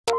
¿Qué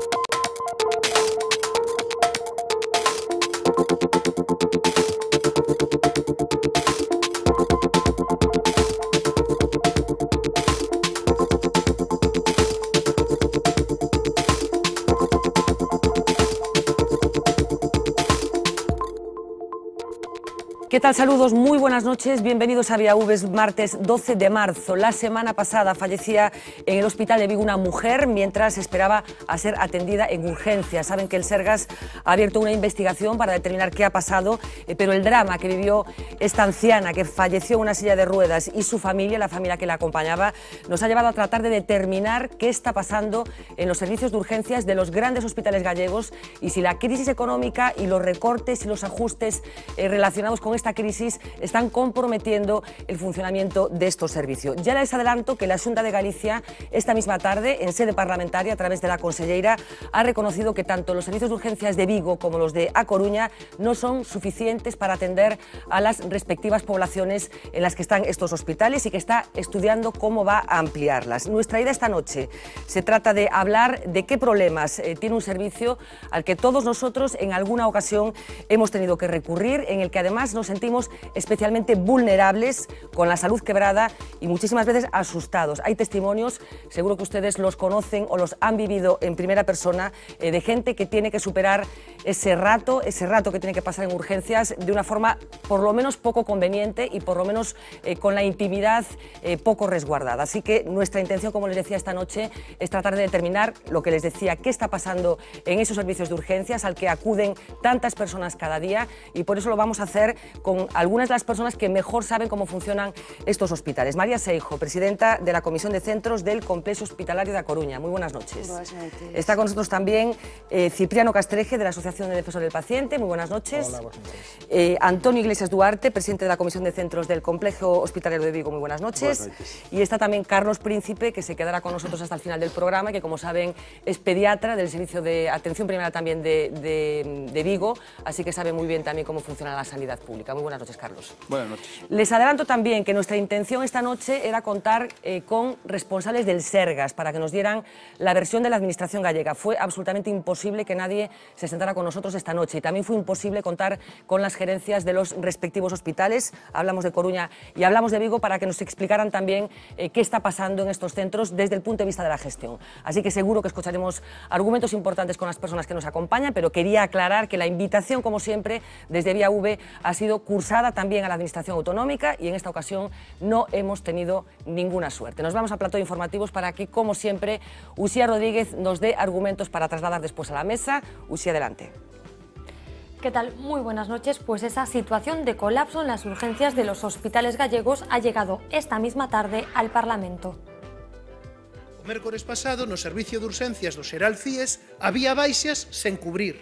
tal? Saludos, muy buenas noches, bienvenidos a Vía V. Martes 12 de marzo. La semana pasada fallecía en el hospital de Vigo una mujer mientras esperaba a ser atendida en urgencias. Saben que el Sergas ha abierto una investigación para determinar qué ha pasado, pero el drama que vivió esta anciana que falleció en una silla de ruedas y su familia, la familia que la acompañaba, nos ha llevado a tratar de determinar qué está pasando en los servicios de urgencias de los grandes hospitales gallegos y si la crisis económica y los recortes y los ajustes relacionados con esta crisis están comprometiendo el funcionamiento de estos servicios. Ya les adelanto que la Xunta de Galicia esta misma tarde, en sede parlamentaria, a través de la conselleira, ha reconocido que tanto los servicios de urgencias de Vigo como los de A Coruña no son suficientes para atender a las respectivas poblaciones en las que están estos hospitales y que está estudiando cómo va a ampliarlas. Nuestra idea esta noche se trata de hablar de qué problemas tiene un servicio al que todos nosotros en alguna ocasión hemos tenido que recurrir, en el que además nos sentimos especialmente vulnerables, con la salud quebrada y muchísimas veces asustados. Hay testimonios, seguro que ustedes los conocen o los han vivido en primera persona, de gente que tiene que superar ese rato que tiene que pasar en urgencias de una forma por lo menos poco conveniente y por lo menos con la intimidad poco resguardada. Así que nuestra intención, como les decía esta noche, es tratar de determinar lo que les decía, qué está pasando en esos servicios de urgencias al que acuden tantas personas cada día, y por eso lo vamos a hacer con algunas de las personas que mejor saben cómo funcionan estos hospitales. María Seijo, presidenta de la Comisión de Centros del Complexo Hospitalario de A Coruña. Muy buenas noches. Buenas noches. Está con nosotros también Cipriano Castreje, de la Asociación de Defensores del Paciente. Muy buenas noches. Hola, buenas noches. Antonio Iglesias Duarte, presidente de la Comisión de Centros del Complejo Hospitalario de Vigo. Muy buenas noches. Buenas noches. Y está también Carlos Príncipe, que se quedará con nosotros hasta el final del programa, que como saben es pediatra del Servicio de Atención Primaria también de Vigo, así que sabe muy bien también cómo funciona la sanidad pública. Muy buenas noches, Carlos. Buenas noches. Les adelanto también que nuestra intención esta noche era contar con responsables del Sergas para que nos dieran la versión de la Administración gallega. Fue absolutamente imposible que nadie se sentara con nosotros esta noche y también fue imposible contar con las gerencias de los respectivos hospitales. Hablamos de Coruña y hablamos de Vigo para que nos explicaran también qué está pasando en estos centros desde el punto de vista de la gestión. Así que seguro que escucharemos argumentos importantes con las personas que nos acompañan, pero quería aclarar que la invitación, como siempre, desde Vía V ha sido cursada también a la Administración Autonómica y en esta ocasión no hemos tenido ninguna suerte. Nos vamos a plató de informativos para que, como siempre, Uxía Rodríguez nos dé argumentos para trasladar después a la mesa. Uxía, adelante. ¿Qué tal? Muy buenas noches. Pues esa situación de colapso en las urgencias de los hospitales gallegos ha llegado esta misma tarde al Parlamento. O mércores pasado, no servicio de urgencias do Xeral CIES, había baixas sen cubrir.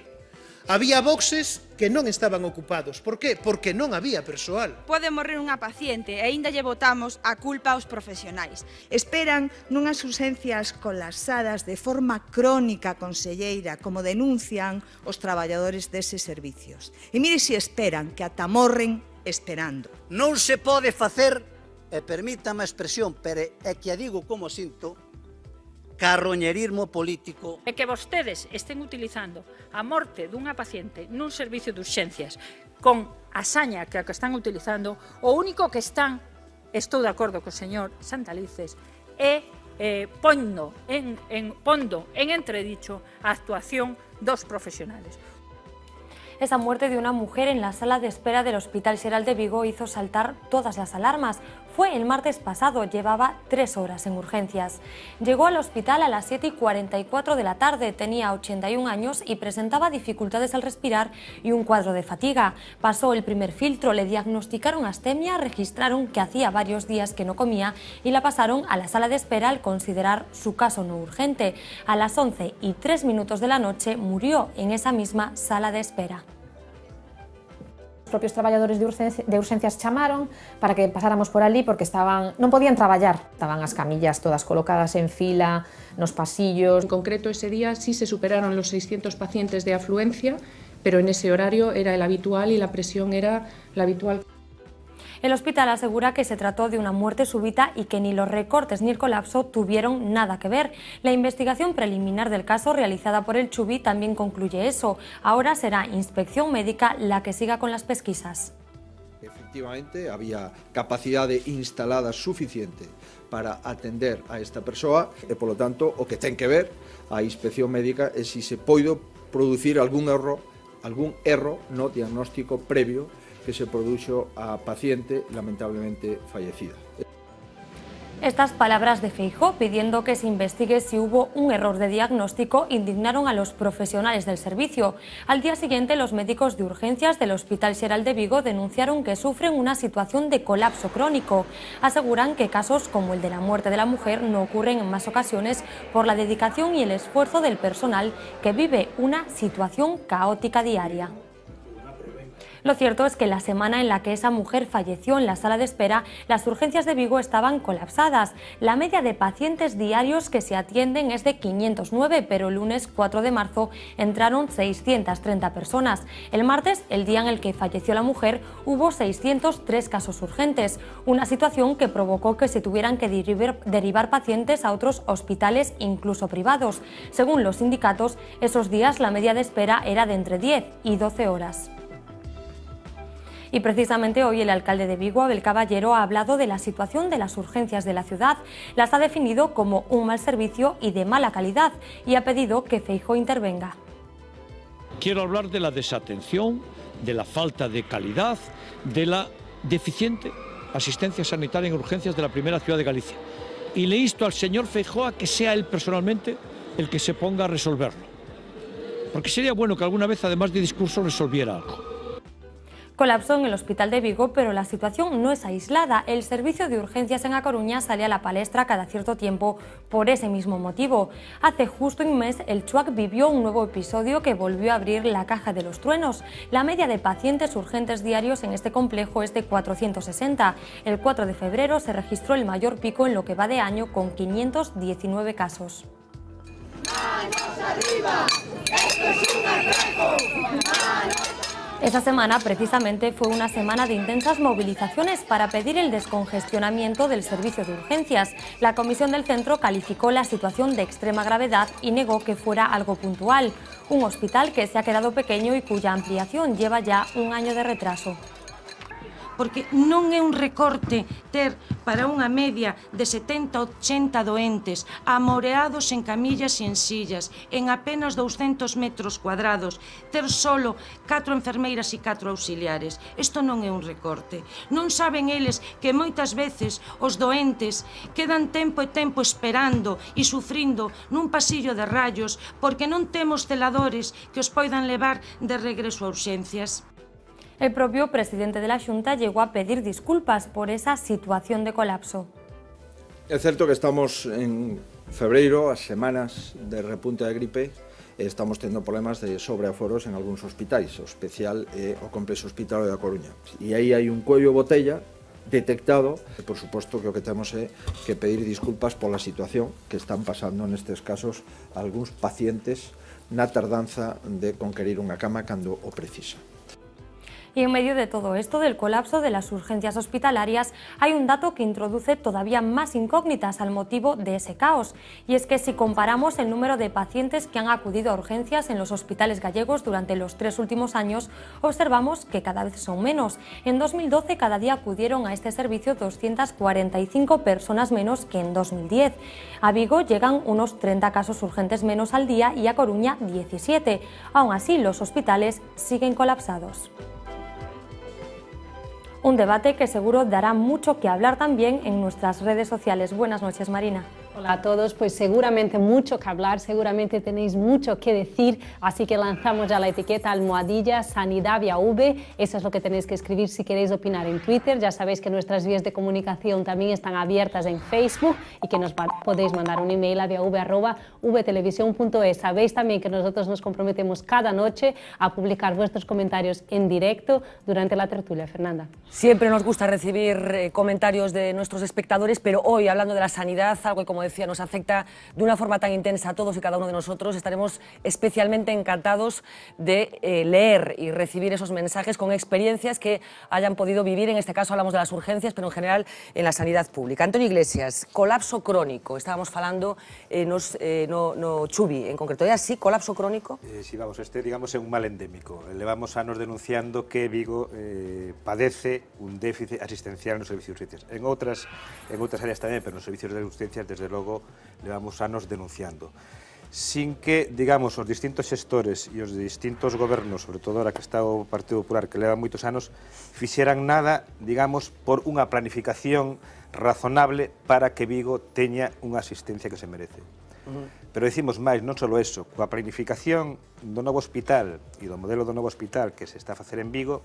Había boxes que non estaban ocupados. Por qué? Porque non había persoal. Pode morrer unha paciente e aínda lle botamos a culpa aos profesionais. Esperan nunhas urgencias colapsadas de forma crónica, conselleira, como denuncian os traballadores deses servicios. E mire se esperan, que ata morren esperando. Non se pode facer, e permítame a expresión, pero é que a digo como sinto, carroñerismo político. É que vostedes estén utilizando a morte dunha paciente nun servicio de urxencias con a saña que están utilizando, o único que están, estou de acordo co señor Santalices, é pondo en entredicho a actuación dos profesionales. Esa muerte de una mujer en la sala de espera del Hospital Xeral de Vigo hizo saltar todas las alarmas. Fue el martes pasado, llevaba 3 horas en urgencias. Llegó al hospital a las 7:44 de la tarde, tenía 81 años y presentaba dificultades al respirar y un cuadro de fatiga. Pasó el primer filtro, le diagnosticaron astemia, registraron que hacía varios días que no comía y la pasaron a la sala de espera al considerar su caso no urgente. A las 11:03 de la noche murió en esa misma sala de espera. Os propios traballadores de urxencias chamaron para que pasáramos por ali porque non podían traballar. Estaban as camillas todas colocadas en fila, nos pasillos. En concreto, ese día sí se superaron los 600 pacientes de afluencia, pero en ese horario era el habitual y la presión era la habitual. El hospital asegura que se trató de una muerte súbita y que ni los recortes ni el colapso tuvieron nada que ver. La investigación preliminar del caso realizada por el Chubi también concluye eso. Ahora será inspección médica la que siga con las pesquisas. Efectivamente, había capacidade instalada suficiente para atender a esta persoa e, polo tanto, o que ten que ver a inspección médica é se poido producir algún erro no diagnóstico previo que se produxo a paciente lamentablemente fallecida. Estas palabras de Feijóo, pidiendo que se investigue si hubo un error de diagnóstico, indignaron a los profesionales del servicio. Al día siguiente, los médicos de urgencias del Hospital Xeral de Vigo denunciaron que sufren una situación de colapso crónico. Aseguran que casos como el de la muerte de la mujer no ocurren en más ocasiones por la dedicación y el esfuerzo del personal que vive una situación caótica diaria. Lo cierto es que la semana en la que esa mujer falleció en la sala de espera, las urgencias de Vigo estaban colapsadas. La media de pacientes diarios que se atienden es de 509, pero el lunes 4 de marzo entraron 630 personas. El martes, el día en el que falleció la mujer, hubo 603 casos urgentes, una situación que provocó que se tuvieran que derivar pacientes a otros hospitales, incluso privados. Según los sindicatos, esos días la media de espera era de entre 10 y 12 horas. Y precisamente hoy el alcalde de Vigo, Abel Caballero, ha hablado de la situación de las urgencias de la ciudad. Las ha definido como un mal servicio y de mala calidad y ha pedido que Feijóo intervenga. Quiero hablar de la desatención, de la falta de calidad, de la deficiente asistencia sanitaria en urgencias de la primera ciudad de Galicia. Y le insto al señor Feijóo a que sea él personalmente el que se ponga a resolverlo. Porque sería bueno que alguna vez, además de discurso, resolviera algo. Colapsó en el Hospital de Vigo, pero la situación no es aislada. El servicio de urgencias en A Coruña sale a la palestra cada cierto tiempo por ese mismo motivo. Hace justo un mes, el CHUAC vivió un nuevo episodio que volvió a abrir la caja de los truenos. La media de pacientes urgentes diarios en este complejo es de 460. El 4 de febrero se registró el mayor pico en lo que va de año, con 519 casos. ¡Manos arriba! ¡Esto es un atraco! Esa semana precisamente fue una semana de intensas movilizaciones para pedir el descongestionamiento del servicio de urgencias. La comisión del centro calificó la situación de extrema gravedad y negó que fuera algo puntual. Un hospital que se ha quedado pequeño y cuya ampliación lleva ya un año de retraso. Porque non é un recorte ter para unha media de 70-80 doentes amoreados en camillas e en sillas, en apenas 200 metros cuadrados, ter solo 4 enfermeiras e 4 auxiliares. Isto non é un recorte. Non saben eles que moitas veces os doentes quedan tempo e tempo esperando e sufrindo nun pasillo de rayos porque non temos celadores que os poidan levar de regreso a urxencias. El propio presidente de la Xunta llegó a pedir disculpas por esa situación de colapso. É certo que estamos en febreiro, as semanas de repunte da gripe, e estamos tendo problemas de sobreaforos en algúns hospitais, o especial é o complexo hospitalario da Coruña. E aí hai un cuello botella detectado, e por suposto que o que temos é que pedir disculpas pola situación que están pasando nestes casos algúns pacientes na tardanza de conquerir unha cama cando o precisa. Y en medio de todo esto, del colapso de las urgencias hospitalarias, hay un dato que introduce todavía más incógnitas al motivo de ese caos. Y es que si comparamos el número de pacientes que han acudido a urgencias en los hospitales gallegos durante los 3 últimos años, observamos que cada vez son menos. En 2012 cada día acudieron a este servicio 245 personas menos que en 2010. A Vigo llegan unos 30 casos urgentes menos al día y a Coruña 17. Aún así, los hospitales siguen colapsados. Un debate que seguro dará mucho que hablar también en nuestras redes sociales. Buenas noches, Marina. Hola a todos, pues seguramente mucho que hablar, seguramente tenéis mucho que decir, así que lanzamos ya la etiqueta almohadilla Sanidad vía V, eso es lo que tenéis que escribir si queréis opinar en Twitter. Ya sabéis que nuestras vías de comunicación también están abiertas en Facebook y que nos podéis mandar un email a viav@vtelevisión.es. Sabéis también que nosotros nos comprometemos cada noche a publicar vuestros comentarios en directo durante la tertulia. Fernanda. Siempre nos gusta recibir comentarios de nuestros espectadores, pero hoy, hablando de la sanidad, algo que como como decía, nos afecta de una forma tan intensa a todos y cada uno de nosotros, estaremos especialmente encantados de leer y recibir esos mensajes con experiencias que hayan podido vivir. En este caso hablamos de las urgencias, pero en general en la sanidad pública. Antonio Iglesias, colapso crónico, estábamos falando no Chubi en concreto. É así, colapso crónico? Sí, vamos, digamos, é un mal endémico. Levamos anos denunciando que Vigo padece un déficit asistencial nos servicios de urgencias. En outras áreas tamén, pero nos servicios de urgencias, desde logo, levamos anos denunciando. Sin que, digamos, os distintos xestores e os distintos gobernos, sobre todo ahora que está o Partido Popular, que leva moitos anos, fixeran nada, digamos, por unha planificación razonable para que Vigo teña unha asistencia que se merece. Pero decimos máis, non só eso, coa planificación do novo hospital e do modelo do novo hospital que se está a facer en Vigo,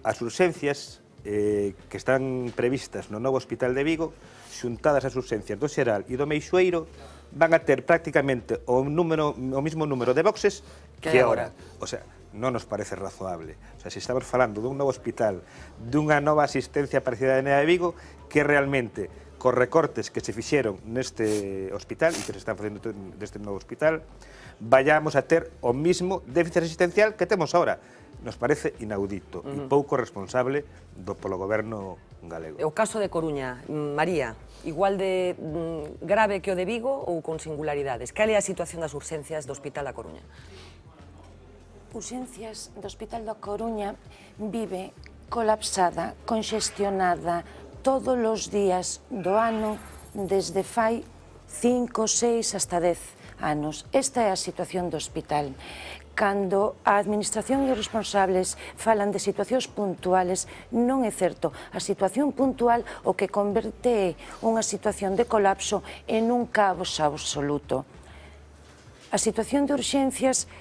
as urxencias que están previstas no novo hospital de Vigo, xuntadas as urxencias do Xeral e do Meixoeiro, van a ter prácticamente o mismo número de boxes que agora. O sea, non nos parece razoable. O sea, se estamos falando dun novo hospital, dunha nova asistencia para a cidade de Vigo, que realmente, cos recortes que se fixeron neste hospital e que se están facendo deste novo hospital, vayamos a ter o mismo déficit asistencial que temos agora. Nos parece inaudito e pouco responsable polo goberno galego. O caso de Coruña, María, igual de grave que o de Vigo ou con singularidades? Cal é a situación das urxencias do Hospital da Coruña? Urxencias do Hospital da Coruña vive colapsada, conxestionada todos os días do ano desde fai 5, 6 hasta 10 anos. Esta é a situación do hospital. Cando a administración e os responsables falan de situacións puntuales, non é certo. A situación puntual o que converte unha situación de colapso en un caos absoluto. A situación de urxencias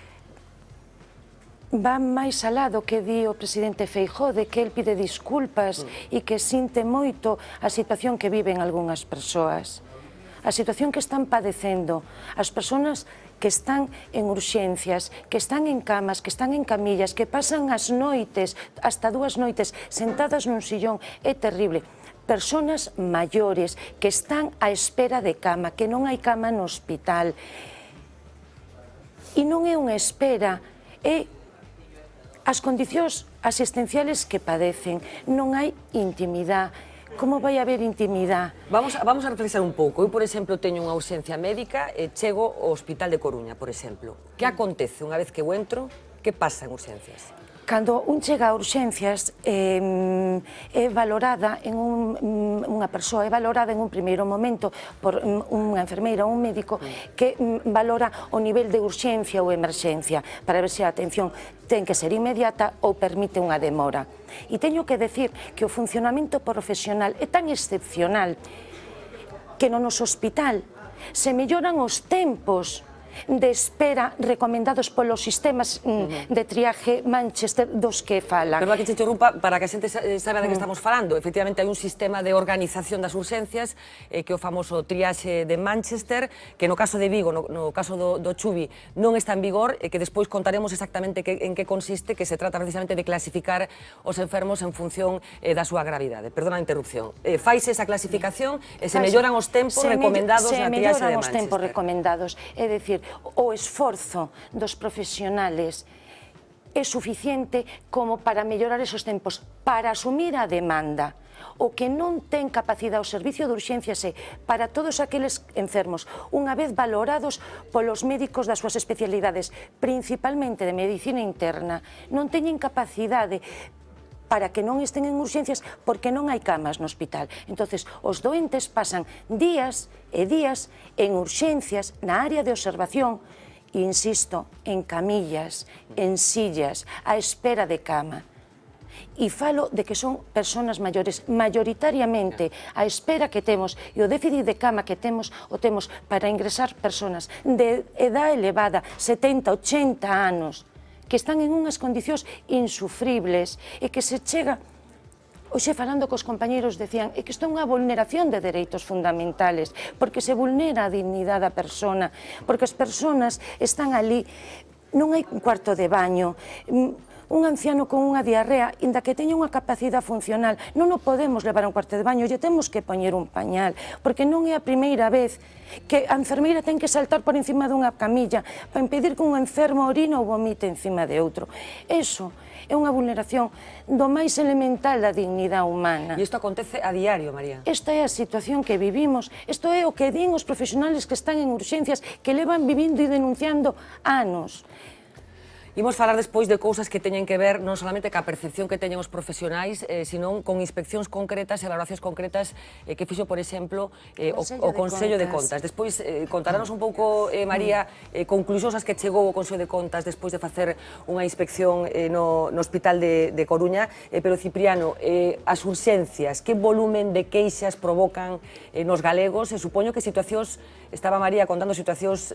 va máis alá do que di o presidente Feijóo, de que el pide disculpas e que sinte moito a situación que viven algunhas persoas. A situación que están padecendo as persoas que están en urxencias, que están en camas, que están en camillas, que pasan as noites, hasta 2 noites, sentadas nun sillón, é terrible. Persoas maiores que están á espera de cama, que non hai cama no hospital. E non é unha espera, é as condicións asistenciales que padecen. Non hai intimidade. Como vai haber intimidade? Vamos a reflexar un pouco. Eu, por exemplo, teño unha ausencia médica e chego ao Hospital de Coruña, por exemplo. Que acontece unha vez que eu entro? Que pasa en urxencias? Cando un chega a urxencias é valorada unha persoa, é valorada en un primeiro momento por unha enfermeira ou un médico que valora o nivel de urxencia ou emerxencia para ver se a atención ten que ser inmediata ou permite unha demora. E teño que decir que o funcionamento profesional é tan excepcional que no noso hospital se melloran os tempos de espera recomendados polos sistemas de triaje Manchester dos que falan. Pero aquí te interrumpa para que a xente saiba de que estamos falando. Efectivamente, hai un sistema de organización das urxencias que é o famoso triaxe de Manchester, que no caso de Vigo, no caso do Chubi, non está en vigor e que despois contaremos exactamente en que consiste, que se trata precisamente de clasificar os enfermos en función da súa gravidade. Perdona a interrupción. Faise esa clasificación e se melloran os tempos recomendados na triaxe de Manchester. Se melloran os tempos recomendados, é dicir, o esforzo dos profesionales é suficiente como para mellorar esos tempos, para asumir a demanda. O que non ten capacidade o servicio de urxencias é para todos aqueles enfermos, unha vez valorados polos médicos das súas especialidades, principalmente de medicina interna, non teñen capacidade para que non estén en urxencias porque non hai camas no hospital. Entonces, os doentes pasan días e días en urxencias na área de observación, e insisto, en camillas, en sillas, á espera de cama. E falo de que son persoas maiores, maioritariamente a espera que temos e o déficit de cama que temos, o temos para ingresar persoas de edad elevada, 70, 80 anos, que están en unhas condicións insufribles e que se chega... Hoxe, falando cos compañeros, decían que isto é unha vulneración de dereitos fundamentales, porque se vulnera a dignidade da persona, porque as persoas están ali, non hai un cuarto de baño, un anciano con unha diarrea, inda que teña unha capacidade funcional, non o podemos levar a un cuarto de baño, lle temos que poñer un pañal, porque non é a primeira vez que a enfermeira ten que saltar por encima dunha camilla para impedir que un enfermo orina ou vomite encima de outro. Eso é unha vulneración do máis elemental da dignidade humana. E isto acontece a diario, María? Esta é a situación que vivimos, isto é o que din os profesionales que están en urxencias, que levan vivindo e denunciando anos. Imos falar despois de cousas que teñen que ver non solamente ca percepción que teñen os profesionais, sino con inspeccións concretas e valoracións concretas que fixo, por exemplo, o Consello de Contas. Despois contarános un pouco, María, conclusións as que chegou o Consello de Contas despois de facer unha inspección no Hospital de Coruña, pero Cipriano, as urxencias, que volumen de queixas provocan nos galegos, e supoño que situacións, estaba María contando situacións,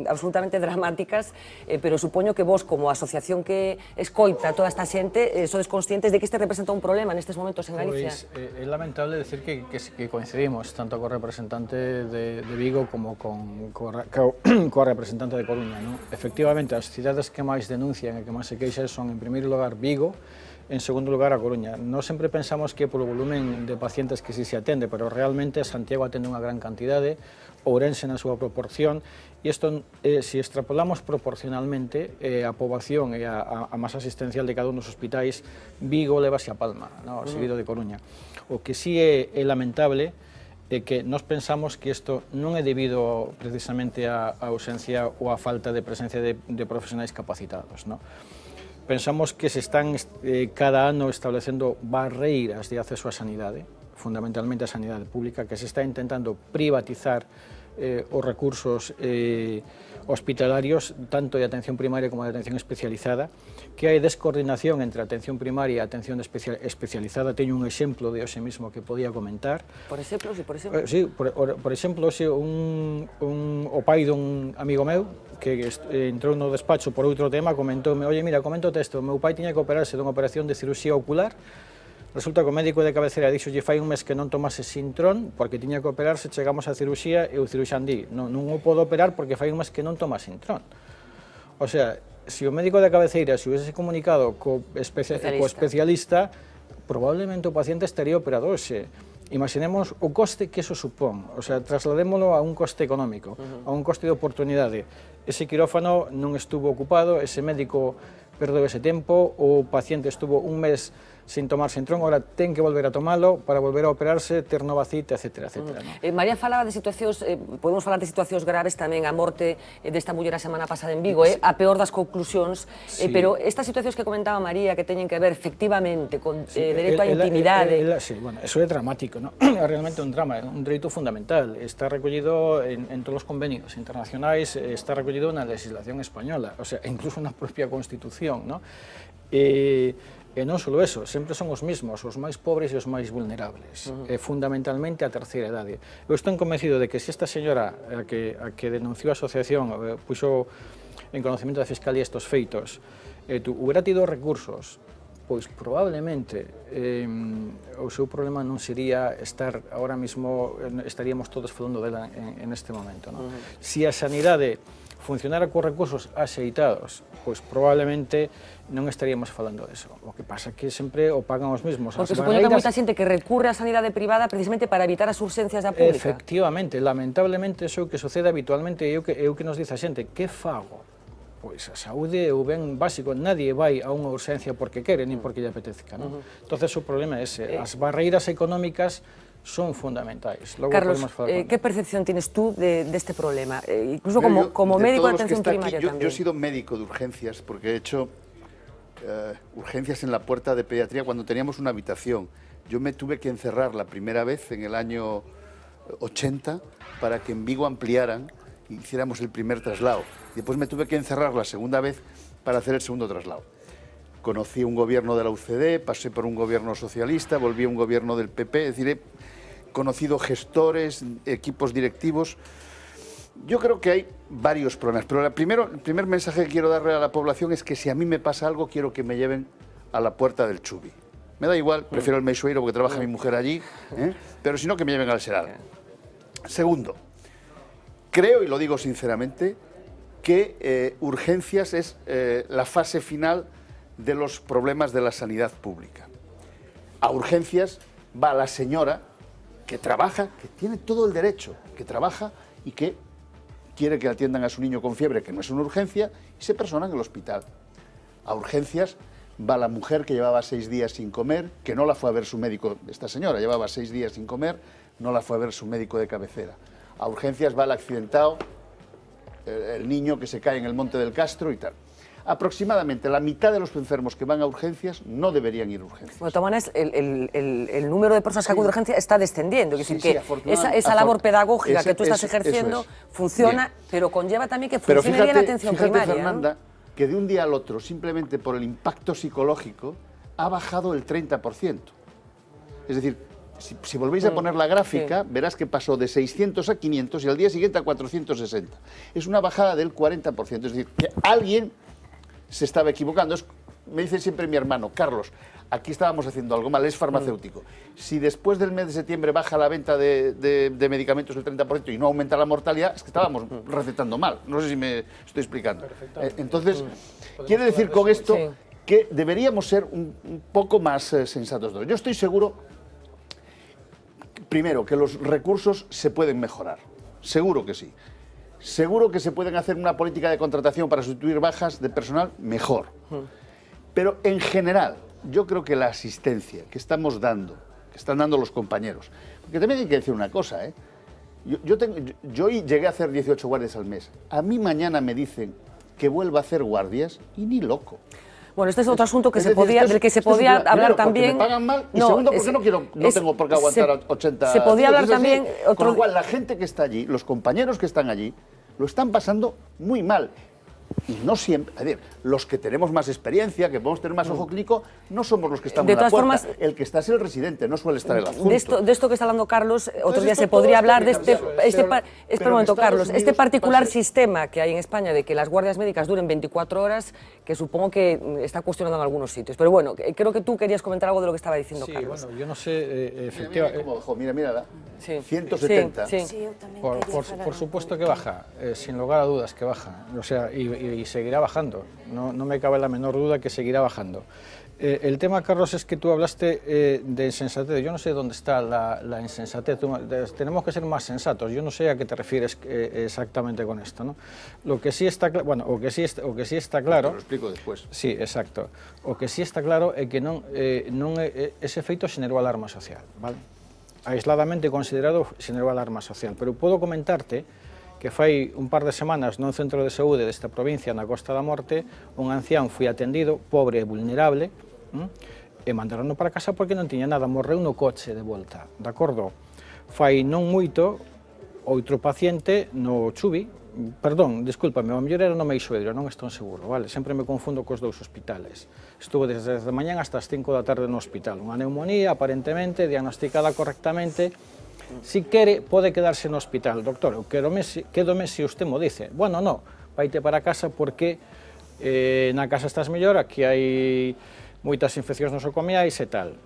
absolutamente dramáticas, pero supoño que vos, como asociación que escoita toda esta xente, sodes conscientes de que este representa un problema nestes momentos en Galicia. É lamentable decir que coincidimos tanto co representante de Vigo como coa representante de Coruña. Efectivamente, as cidades que máis denuncian e que máis se queixan son, en primeiro lugar, Vigo, en segundo lugar, a Coruña. Nós sempre pensamos que é polo volumen de pacientes que si se atende, pero realmente Santiago atende unha gran cantidade, Ourense na súa proporción, e isto, se extrapolamos proporcionalmente a poboación e a masa asistencial de cada un dos hospitais, Vigo levase a palma, seguido de Coruña. O que sí é lamentable é que nós pensamos que isto non é debido precisamente á ausencia ou á falta de presencia de profesionais capacitados. Pensamos que se están cada ano establecendo barreiras de acceso á sanidade, fundamentalmente a sanidade pública, que se está intentando privatizar os recursos hospitalarios, tanto de atención primaria como de atención especializada, que hai descoordinación entre a atención primaria e a atención especializada. Teño un exemplo de hoxe mismo que podía comentar. Por exemplo, sí, por exemplo. Sí, por exemplo, o pai dun amigo meu, que entrou no despacho por outro tema, comentoume, oye, mira, coméntate isto, meu pai tiña que operarse dunha operación de cirurxía ocular. Resulta que o médico de cabeceira dixolle fai un mes que non tomase Sintrón porque tiña que operarse, chegamos á cirurxía e o ciruxán di, non o podo operar porque fai un mes que non toma Sintrón. O sea, se o médico de cabeceira se hubiese comunicado co especialista, probablemente o paciente estaría operado hoxe. Imaginemos o coste que eso supón, o sea, trasladémolo a un coste económico, a un coste de oportunidade. Ese quirófano non estuvo ocupado, ese médico perdeu ese tempo, o paciente estuvo un mes sin tomar Sintrón, ahora ten que volver a tomalo para volver a operarse, ter nova cita, etc. María falaba de situacións, podemos falar de situacións graves tamén, a morte desta muller a semana pasada en Vigo, a peor das conclusións, pero estas situacións que comentaba María, que teñen que ver efectivamente con dereito á intimidade... Sí, bueno, eso é dramático, é realmente un drama, é un dereito fundamental, está recollido en todos os convenios internacionais, está recollido na legislación española, o sea, incluso na propia Constitución, E non só eso, sempre son os mesmos, os máis pobres e os máis vulnerables, fundamentalmente a terceira idade. Eu estou convencido de que se esta señora a que denunciou a asociación puxo en conocimiento da Fiscalía estes feitos, hubiera tido recursos, pois probablemente o seu problema non sería estar, ahora mismo estaríamos todos falando dela en este momento. Se a sanidade funcionara con recursos axeitados, pois probablemente non estaríamos falando disso. O que pasa é que sempre o pagan os mesmos. Porque supoño que hai moita xente que recurre á sanidade privada precisamente para evitar as urxencias da pública. Efectivamente, lamentablemente, iso é o que sucede habitualmente e é o que nos dice a xente. Que fago? Pois a saúde é o ben básico. Nadie vai a unha urxencia porque quere, nin porque lle apetezca. Entonces o problema é ese. As barreiras económicas son fundamentais. Carlos, ¿qué percepción tienes tú de este problema? Incluso como médico de atención primaria también. Yo he sido médico de urgencias porque he hecho urgencias en la puerta de pediatría cuando teníamos una habitación. Yo me tuve que encerrar la primera vez en el año 80 para que en Vigo ampliaran y hiciéramos el primer traslado. Después me tuve que encerrar la segunda vez para hacer el segundo traslado. Conocí un gobierno de la UCD, pasé por un gobierno socialista, volví a un gobierno del PP, es decir, he conocido gestores, equipos directivos. Yo creo que hay varios problemas, pero el primer mensaje que quiero darle a la población es que si a mí me pasa algo, quiero que me lleven a la puerta del Chubi. Me da igual, prefiero el Meixoeiro porque trabaja mi mujer allí, pero si no, que me lleven al Seral. Segundo, creo, y lo digo sinceramente, que urgencias es la fase final de los problemas de la sanidad pública. A urgencias va la señora que trabaja, que tiene todo el derecho, que trabaja y que quiere que atiendan a su niño con fiebre, que no es una urgencia, y se persona en el hospital. A urgencias va la mujer que llevaba 6 días sin comer, que no la fue a ver su médico, esta señora llevaba 6 días sin comer, no la fue a ver su médico de cabecera. A urgencias va el accidentado, el niño que se cae en el Monte del Castro y tal. Aproximadamente la mitad de los enfermos que van a urgencias no deberían ir a urgencias. Bueno, de todas maneras, el número de personas que acuden a urgencias está descendiendo. Es decir, que esa labor pedagógica que tú estás ejerciendo funciona, pero conlleva también que funcione bien la atención primaria. Fíjate, Fernanda, que de un día al otro, simplemente por el impacto psicológico, ha bajado el 30%. Es decir, si volvéis a poner la gráfica, verás que pasó de 600 a 500 y al día siguiente a 460. Es una bajada del 40%. Es decir, que alguien se estaba equivocando. Me dice siempre mi hermano, Carlos, aquí estábamos haciendo algo mal, es farmacéutico. Si después del mes de septiembre baja la venta de medicamentos el 30% y no aumenta la mortalidad, es que estábamos recetando mal. No sé si me estoy explicando. Entonces, quiere decir con esto que deberíamos ser un poco más sensatos. Yo estoy seguro, primero, que los recursos se pueden mejorar. Seguro que sí. Seguro que se pueden hacer una política de contratación para sustituir bajas de personal mejor. Pero en general, yo creo que la asistencia que estamos dando, que están dando los compañeros, porque también hay que decir una cosa, yo llegué a hacer 18 guardias al mes. A mí mañana me dicen que vuelva a hacer guardias y ni loco. Bueno, este es otro asunto que del que se podía hablar también. Me pagan mal y segundo, porque no tengo por qué aguantar 80... Se podía hablar también... Con lo cual, la gente que está allí, los compañeros que están allí, lo están pasando muy mal. Y no siempre, es decir, los que tenemos más experiencia, que podemos tener más ojo clínico, no somos los que estamos en la puerta. Formas, el que está es el residente, no suele estar el adjunto. De esto que está hablando Carlos, otro día se podría hablar de espera un momento, Carlos, este particular sistema que hay en España de que las guardias médicas duren 24 horas, que supongo que está cuestionado en algunos sitios. Pero bueno, creo que tú querías comentar algo de lo que estaba diciendo Carlos. Bueno, yo no sé, efectivamente... Mira, 170. Por supuesto que baja, sin lugar a dudas que baja, o sea, y seguirá bajando, no me cabe la menor duda que seguirá bajando. El tema, Carlos, es que tú hablaste de insensatez. Yo no sé dónde está la insensatez. Tenemos que ser más sensatos. Yo no sé a qué te refieres exactamente con esto, ¿no? Lo que sí está claro, bueno, o que sí está claro. Te lo explico después. Sí, exacto. O que sí está claro é que ese feito xenerou alarma social, vale? Aisladamente considerado xenerou alarma social, pero podo comentarte que fai un par de semanas nun centro de saúde desta provincia, na Costa da Morte, un ancián foi atendido, pobre e vulnerable, e mandarono para casa porque non tiña nada, morreu no coche de volta, de acordo? Fai non moito, outro paciente no Chubi, perdón, discúlpame, o mellor era no Meixoeiro, non estou seguro, vale? Sempre me confundo cos dous hospitales. Estuvo desde a mañán hasta as 5 da tarde no hospital, unha neumonía, aparentemente, diagnosticada correctamente. Si quere, pode quedarse no hospital. Doctor, eu quédome se usted mo dice. Bueno, no, vaite para casa porque na casa estás mellor, aquí hai moitas infeccións nosocomiais e tal.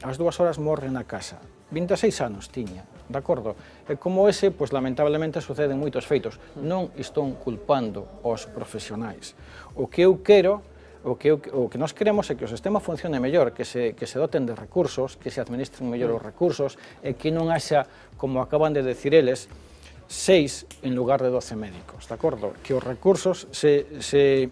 Ás 2 horas morre na casa. 26 anos tiña, de acordo? E como ese, pois lamentablemente suceden moitos feitos. Non estou culpando os profesionais. O que eu quero, o que nós queremos é que o sistema funcione mellor, que se doten de recursos, que se administren mellor os recursos e que non haxa, como acaban de decir eles, 6 en lugar de 12 médicos, de acordo? Que os recursos se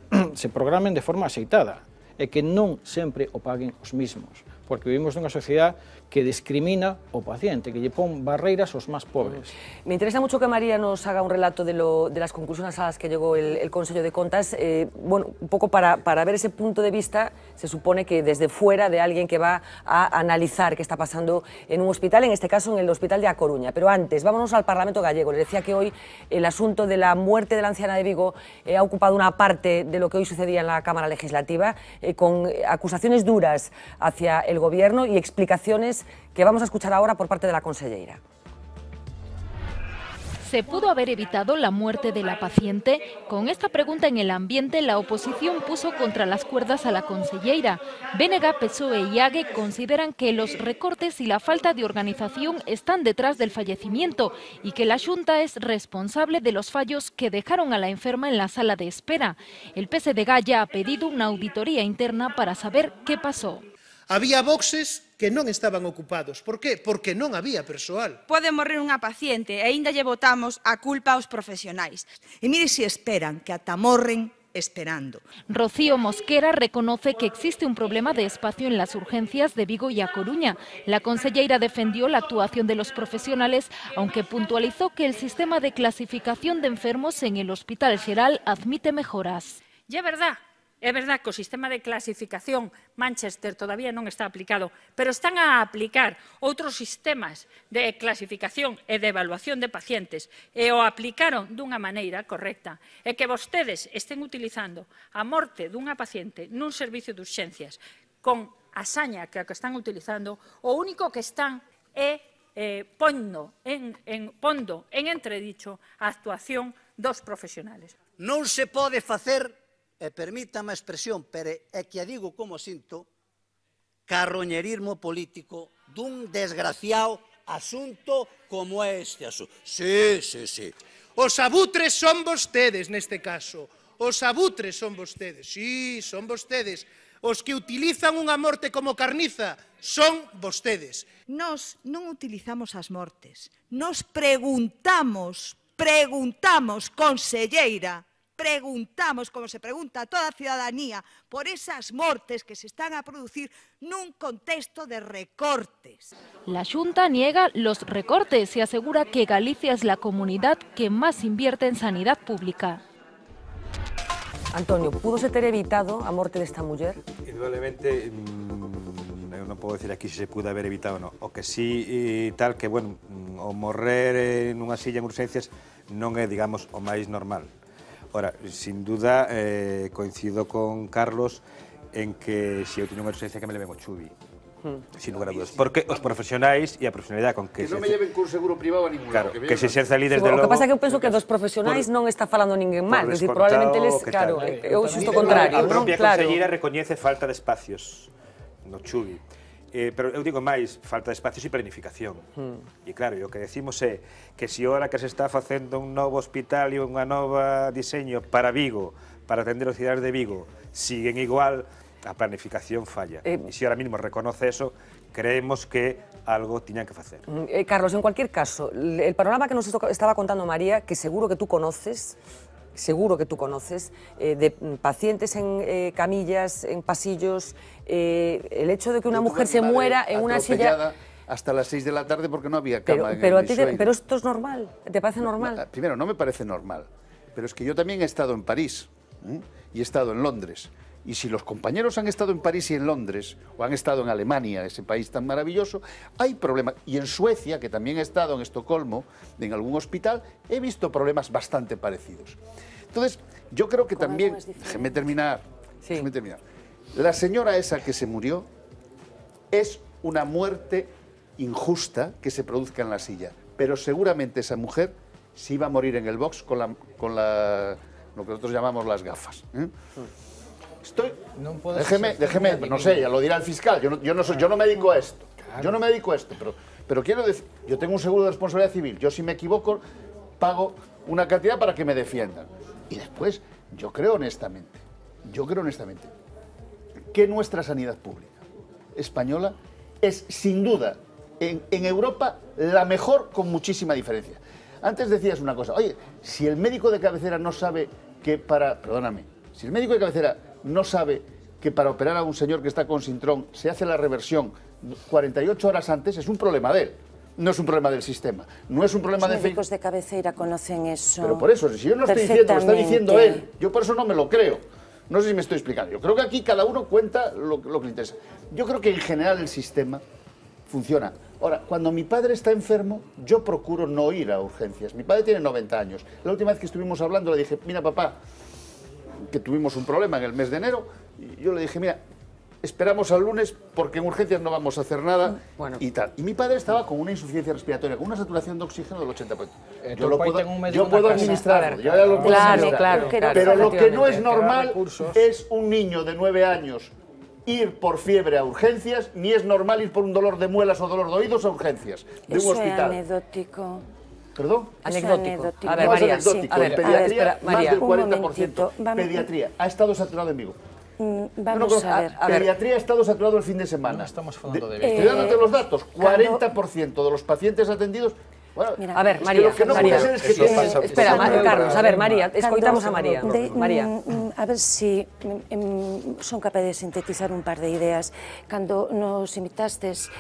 programen de forma axeitada e que non sempre o paguen os mismos, porque vivimos nunha sociedade que discrimina o paciente, que lle pon barreiras aos máis pobres. Me interesa mucho que María nos haga un relato de las conclusiones a las que llegó el Consejo de Contas. Bueno, un poco para ver ese punto de vista, se supone que desde fuera de alguien que va a analizar qué está pasando en un hospital, en este caso en el Hospital de A Coruña. Pero antes, vámonos al Parlamento gallego. Les decía que hoy el asunto de la muerte de la anciana de Vigo ha ocupado una parte de lo que hoy sucedía en la Cámara Legislativa, con acusaciones duras hacia el Gobierno y explicaciones que vamos a escuchar ahora por parte de la conselleira. ¿Se pudo haber evitado la muerte de la paciente? Con esta pregunta en el ambiente, la oposición puso contra las cuerdas a la conselleira. BNG, PSOE y AGE consideran que los recortes y la falta de organización están detrás del fallecimiento y que la Xunta es responsable de los fallos que dejaron a la enferma en la sala de espera. El PSDG ya ha pedido una auditoría interna para saber qué pasó. Había boxes que non estaban ocupados. Por qué? Porque non había persoal. Pode morrer unha paciente e aínda lle botamos a culpa aos profesionais. E mire se esperan, que ata morren esperando. Rocío Mosquera reconoce que existe un problema de espacio en las urgencias de Vigo y A Coruña. La conselleira defendió la actuación de los profesionales, aunque puntualizó que el sistema de clasificación de enfermos en el Hospital Xeral admite mejoras. E é verdad que o sistema de clasificación Manchester todavía non está aplicado, pero están a aplicar outros sistemas de clasificación e de evaluación de pacientes e o aplicaron dunha maneira correcta. E que vostedes estén utilizando a morte dunha paciente nun servicio de urxencias con a saña que están utilizando, o único que están é pondo en entredicho a actuación dos profesionales. Non se pode facer, e permítame a expresión, pero é que a digo como sinto, carroñerismo político dun desgraciado asunto como é este asunto. Sí. Os abutres son vostedes neste caso. Os abutres son vostedes. Sí, son vostedes. Os que utilizan unha morte como carniza son vostedes. Nós non utilizamos as mortes. Nos preguntamos, conselleira, preguntamos, como se pregunta a toda a ciudadanía, por esas mortes que se están a producir nun contexto de recortes. La Xunta niega los recortes y asegura que Galicia es la comunidad que más invierte en sanidad pública. Antonio, púdose ter evitado a morte desta muller? Indudablemente, eu non podo decir aquí se pudo haber evitado ou non. O que sí, tal que, bueno, o morrer nunha silla en urgencias non é, digamos, o máis normal. Ora, sin duda, coincido con Carlos en que se eu teño unha urgencia que me leven o chubi. Sin lugar a dudas. Porque os profesionais e a profesionalidade con que... Que non me lleven cun seguro privado a ningún lado. Claro, que se exerza ali desde logo... O que pasa é que eu penso que dos profesionais non está falando ninguén mal. É dicir, probablemente eles, claro, é o xusto contrario. A propia conselleira recoñece falta de espacios no chubi. Pero eu digo máis, falta de espacios e planificación. E claro, o que decimos é que se ahora que se está facendo un novo hospital e unha nova diseño para Vigo, para atender os cidades de Vigo, siguen igual, a planificación falla. E se ahora mismo reconoce eso, creemos que algo tiñan que facer. Carlos, en cualquier caso, el panorama que nos estaba contando María, que seguro que tú conoces, de pacientes en camillas, en pasillos, el hecho de que una mujer se muera en una silla... Hasta las 6 de la tarde porque no había cama pero esto es normal, ¿te parece normal? Primero, no me parece normal, pero es que yo también he estado en París y he estado en Londres. Y si los compañeros han estado en París y en Londres, o han estado en Alemania, ese país tan maravilloso, hay problemas. Y en Suecia, que también he estado en Estocolmo, en algún hospital, he visto problemas bastante parecidos. Entonces, yo creo que también... Déjeme terminar. La señora esa que se murió es una muerte injusta que se produzca en la silla. Pero seguramente esa mujer se iba a morir en el box con lo que nosotros llamamos las gafas. Déjeme, no sé, ya lo dirá el fiscal, yo no me dedico a esto, pero quiero decir, yo tengo un seguro de responsabilidad civil, yo si me equivoco pago una cantidad para que me defiendan. Y después, yo creo honestamente, que nuestra sanidad pública española es sin duda en Europa la mejor con muchísima diferencia. Antes decías una cosa, oye, si el médico de cabecera no sabe que si el médico de cabecera no sabe que para operar a un señor que está con sintrón se hace la reversión 48 horas antes, es un problema de él. No es un problema del sistema. No es un problema de... Los médicos de cabecera conocen eso. Pero por eso, si yo no estoy diciendo, lo está diciendo él. Yo por eso no me lo creo. No sé si me estoy explicando. Yo creo que aquí cada uno cuenta lo que le interesa. Yo creo que en general el sistema funciona. Ahora, cuando mi padre está enfermo, yo procuro no ir a urgencias. Mi padre tiene 90 años. La última vez que estuvimos hablando le dije, mira papá, que tuvimos un problema en el mes de enero, y yo le dije, mira, esperamos al lunes porque en urgencias no vamos a hacer nada y tal. Y mi padre estaba con una insuficiencia respiratoria, con una saturación de oxígeno del 80%. Yo puedo administrarlo, yo ya lo puedo administrar. Pero lo que no es normal es un niño de 9 años ir por fiebre a urgencias, ni es normal ir por un dolor de muelas o dolor de oídos a urgencias de un hospital. Eso es anecdótico. ¿Perdón? Anecdótico. A ver, María, anecdótico. En pediatría, más del 40%. Vamos. Pediatría ha estado saturado en Vigo. Vamos a ver. Pediatría ha estado saturado el fin de semana. No estamos hablando de Estoy dándote los datos. 40% de los pacientes atendidos. Bueno, a ver, María, lo que no puede ser es que espera, Carlos, a ver, María, escoitamos a María. María. A ver si son capaz de sintetizar un par de ideas. Cando nos invitastes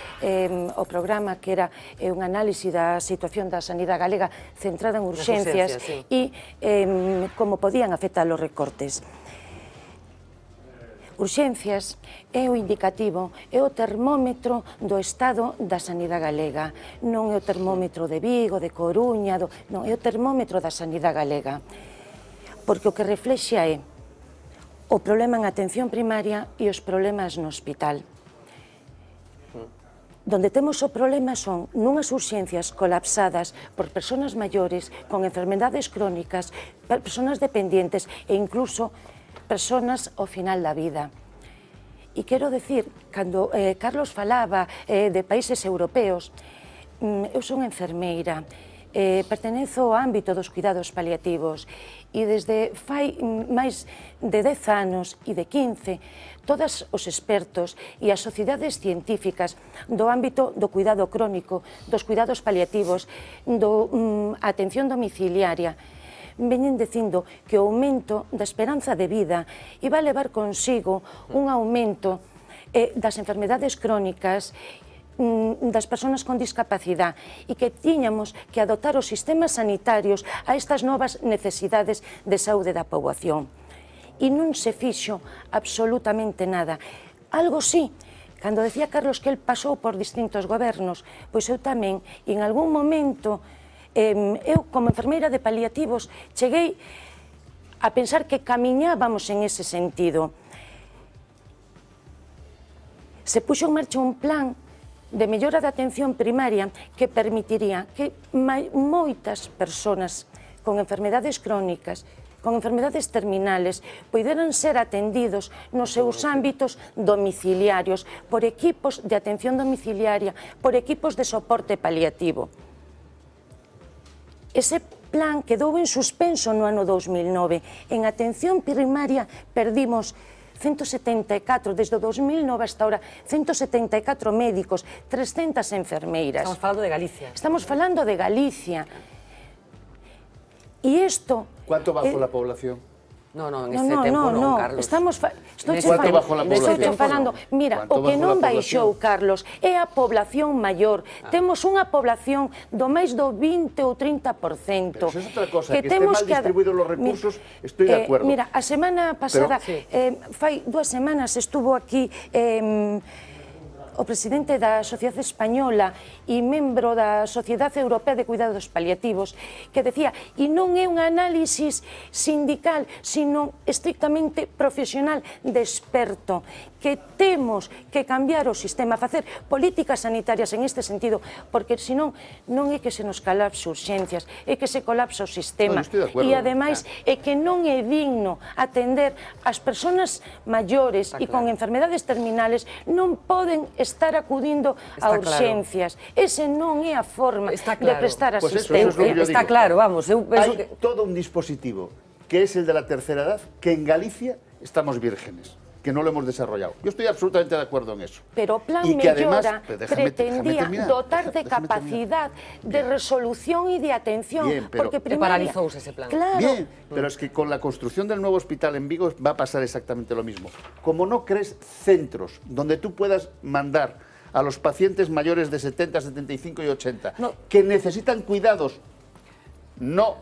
ao programa que era un análise da situación da sanidade galega centrada en urxencias e como podían afectar os recortes. Urxencias é o indicativo, é o termómetro do estado da sanidade galega. Non é o termómetro de Vigo, de Coruña, non, é o termómetro da sanidade galega. Porque o que reflexa é o problema en atención primaria e os problemas no hospital. Donde temos o problema son nunhas urxencias colapsadas por persoas maiores con enfermedades crónicas, persoas dependientes e incluso persoas ao final da vida. E quero decir, cando Carlos falaba de países europeos, eu son enfermeira, pertenezo ao ámbito dos cuidados paliativos e desde fai máis de 10 anos e de 15 todos os expertos e as sociedades científicas do ámbito do cuidado crónico, dos cuidados paliativos, da atención domiciliaria veñen dicindo que o aumento da esperanza de vida iba a levar consigo un aumento das enfermedades crónicas, das persoas con discapacidade e que tiñamos que adoptar os sistemas sanitarios a estas novas necesidades de saúde da poboación. E non se fixo absolutamente nada. Algo sí, cando decía Carlos que el pasou por distintos gobernos, pois eu tamén, en algún momento, eu como enfermeira de paliativos cheguei a pensar que camiñábamos en ese sentido. Se puxo en marcha un plan de mellora da atención primaria que permitiría que moitas persoas con enfermedades crónicas, con enfermedades terminales, poderan ser atendidos nos seus ámbitos domiciliarios por equipos de atención domiciliaria, por equipos de soporte paliativo. Ese plan quedou en suspenso no ano 2009. En atención primaria perdimos 174, desde o 2009 hasta ahora, 174 médicos, 300 enfermeiras. Estamos falando de Galicia. Estamos falando de Galicia. E isto... ¿Cuánto bajó la población? No, en este tempo non, Carlos. Estou falando, mira, o que non baixou, Carlos, é a población maior. Temos unha población do máis do 20 ou 30%. Pero eso es outra cosa, que estén mal distribuídos los recursos, estoy de acuerdo. Mira, a semana pasada, fai 2 semanas, estuvo aquí o presidente da Sociedade Española e membro da Sociedade Europea de Cuidados Paliativos, que decía, e non é un análisis sindical, sino estrictamente profesional de experto, que temos que cambiar o sistema, facer políticas sanitarias en este sentido, porque senón non é que se nos colapse urxencias, é que se colapsa o sistema, e ademais é que non é digno atender as persoas maiores e con enfermedades terminales, non poden estar acudindo a urxencias. Ese non é a forma de prestar asistencia. Está claro, vamos. Hay todo un dispositivo, que es el de la tercera edad, que en Galicia estamos vírgenes, que no lo hemos desarrollado. Yo estoy absolutamente de acuerdo en eso. Pero Plan Mellora pretendía dotar de capacidad de resolución y de atención. Bien, pero paralizouse ese plan. Claro. Bien, pero es que con la construcción del nuevo hospital en Vigo va a pasar exactamente lo mismo. Como no crees centros donde tú puedas mandar a los pacientes mayores de 70, 75 y 80 que necesitan cuidados no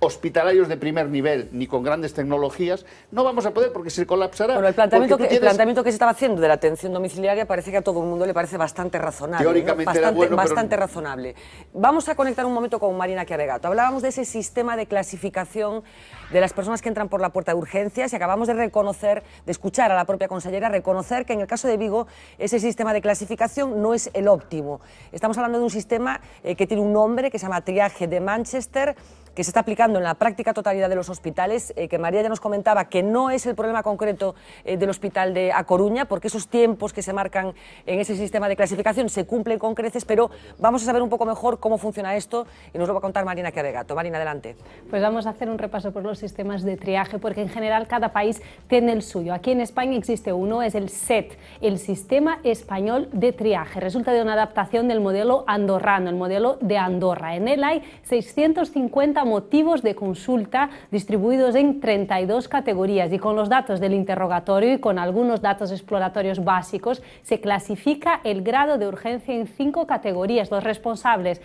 hospitalarios de primer nivel ni con grandes tecnologías, no vamos a poder porque se colapsará. Bueno, el planteamiento que se estaba haciendo de la atención domiciliaria parece que a todo el mundo le parece bastante razonable. Teóricamente era bueno, bastante razonable. Vamos a conectar un momento con Marina Chiavegato. Hablábamos de ese sistema de clasificación de las personas que entran por la puerta de urgencias y acabamos de escuchar a la propia consellera reconocer que en el caso de Vigo ese sistema de clasificación no es el óptimo. Estamos hablando de un sistema que tiene un nombre que se llama Triaje de Manchester, que se está aplicando en la práctica totalidad de los hospitales, que María ya nos comentaba que no es el problema concreto del hospital de A Coruña, porque esos tiempos que se marcan en ese sistema de clasificación se cumplen con creces, pero vamos a saber un poco mejor cómo funciona esto y nos lo va a contar Marina Chiavegato. Marina, adelante. Pues vamos a hacer un repaso por los sistemas de triaje, porque en general cada país tiene el suyo. Aquí en España existe uno, es el SET, el Sistema Español de Triaje. Resulta de una adaptación del modelo andorrano, el modelo de Andorra. En él hay 650 motivos de consulta distribuidos en 32 categorías y con los datos del interrogatorio y con algunos datos exploratorios básicos se clasifica el grado de urgencia en 5 categorías. Los responsables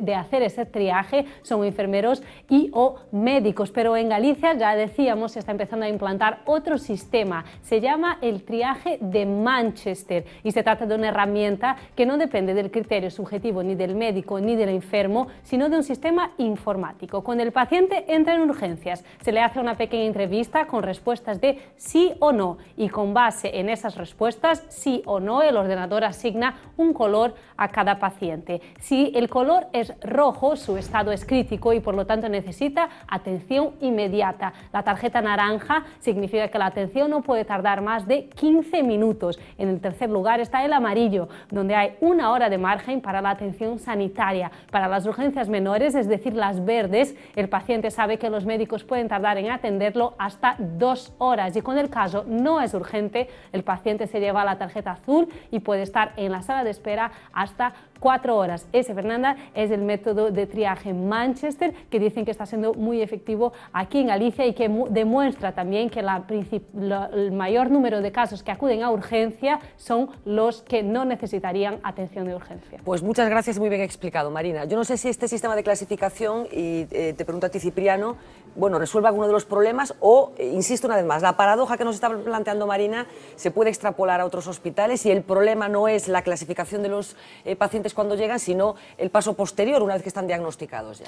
de hacer ese triaje son enfermeros y o médicos, pero en Galicia, ya decíamos, se está empezando a implantar otro sistema, se llama el triaje de Manchester y se trata de una herramienta que no depende del criterio subjetivo ni del médico ni del enfermo, sino de un sistema informático. Cuando el paciente entra en urgencias, se le hace una pequeña entrevista con respuestas de sí o no y con base en esas respuestas, sí o no, el ordenador asigna un color a cada paciente. Si el color es rojo, su estado es crítico y por lo tanto necesita atención inmediata. La tarjeta naranja significa que la atención no puede tardar más de 15 minutos. En el tercer lugar está el amarillo, donde hay 1 hora de margen para la atención sanitaria. Para las urgencias menores, es decir, las verdes, el paciente sabe que los médicos pueden tardar en atenderlo hasta 2 horas y cuando el caso no es urgente, el paciente se lleva la tarjeta azul y puede estar en la sala de espera hasta 4 horas. Ese, Fernanda, es el método de triaje Manchester que dicen que está siendo muy efectivo aquí en Galicia y que demuestra también que el mayor número de casos que acuden a urgencia son los que no necesitarían atención de urgencia. Pues muchas gracias, muy bien explicado, Marina. Yo no sé si este sistema de clasificación, y te pregunto a ti, Cipriano, bueno, resuelve alguno de los problemas o, insisto una vez más, la paradoja que nos está planteando Marina se puede extrapolar a otros hospitales y el problema no es la clasificación de los pacientes cuando llegan, sino el paso posterior, una vez que están diagnosticados ya.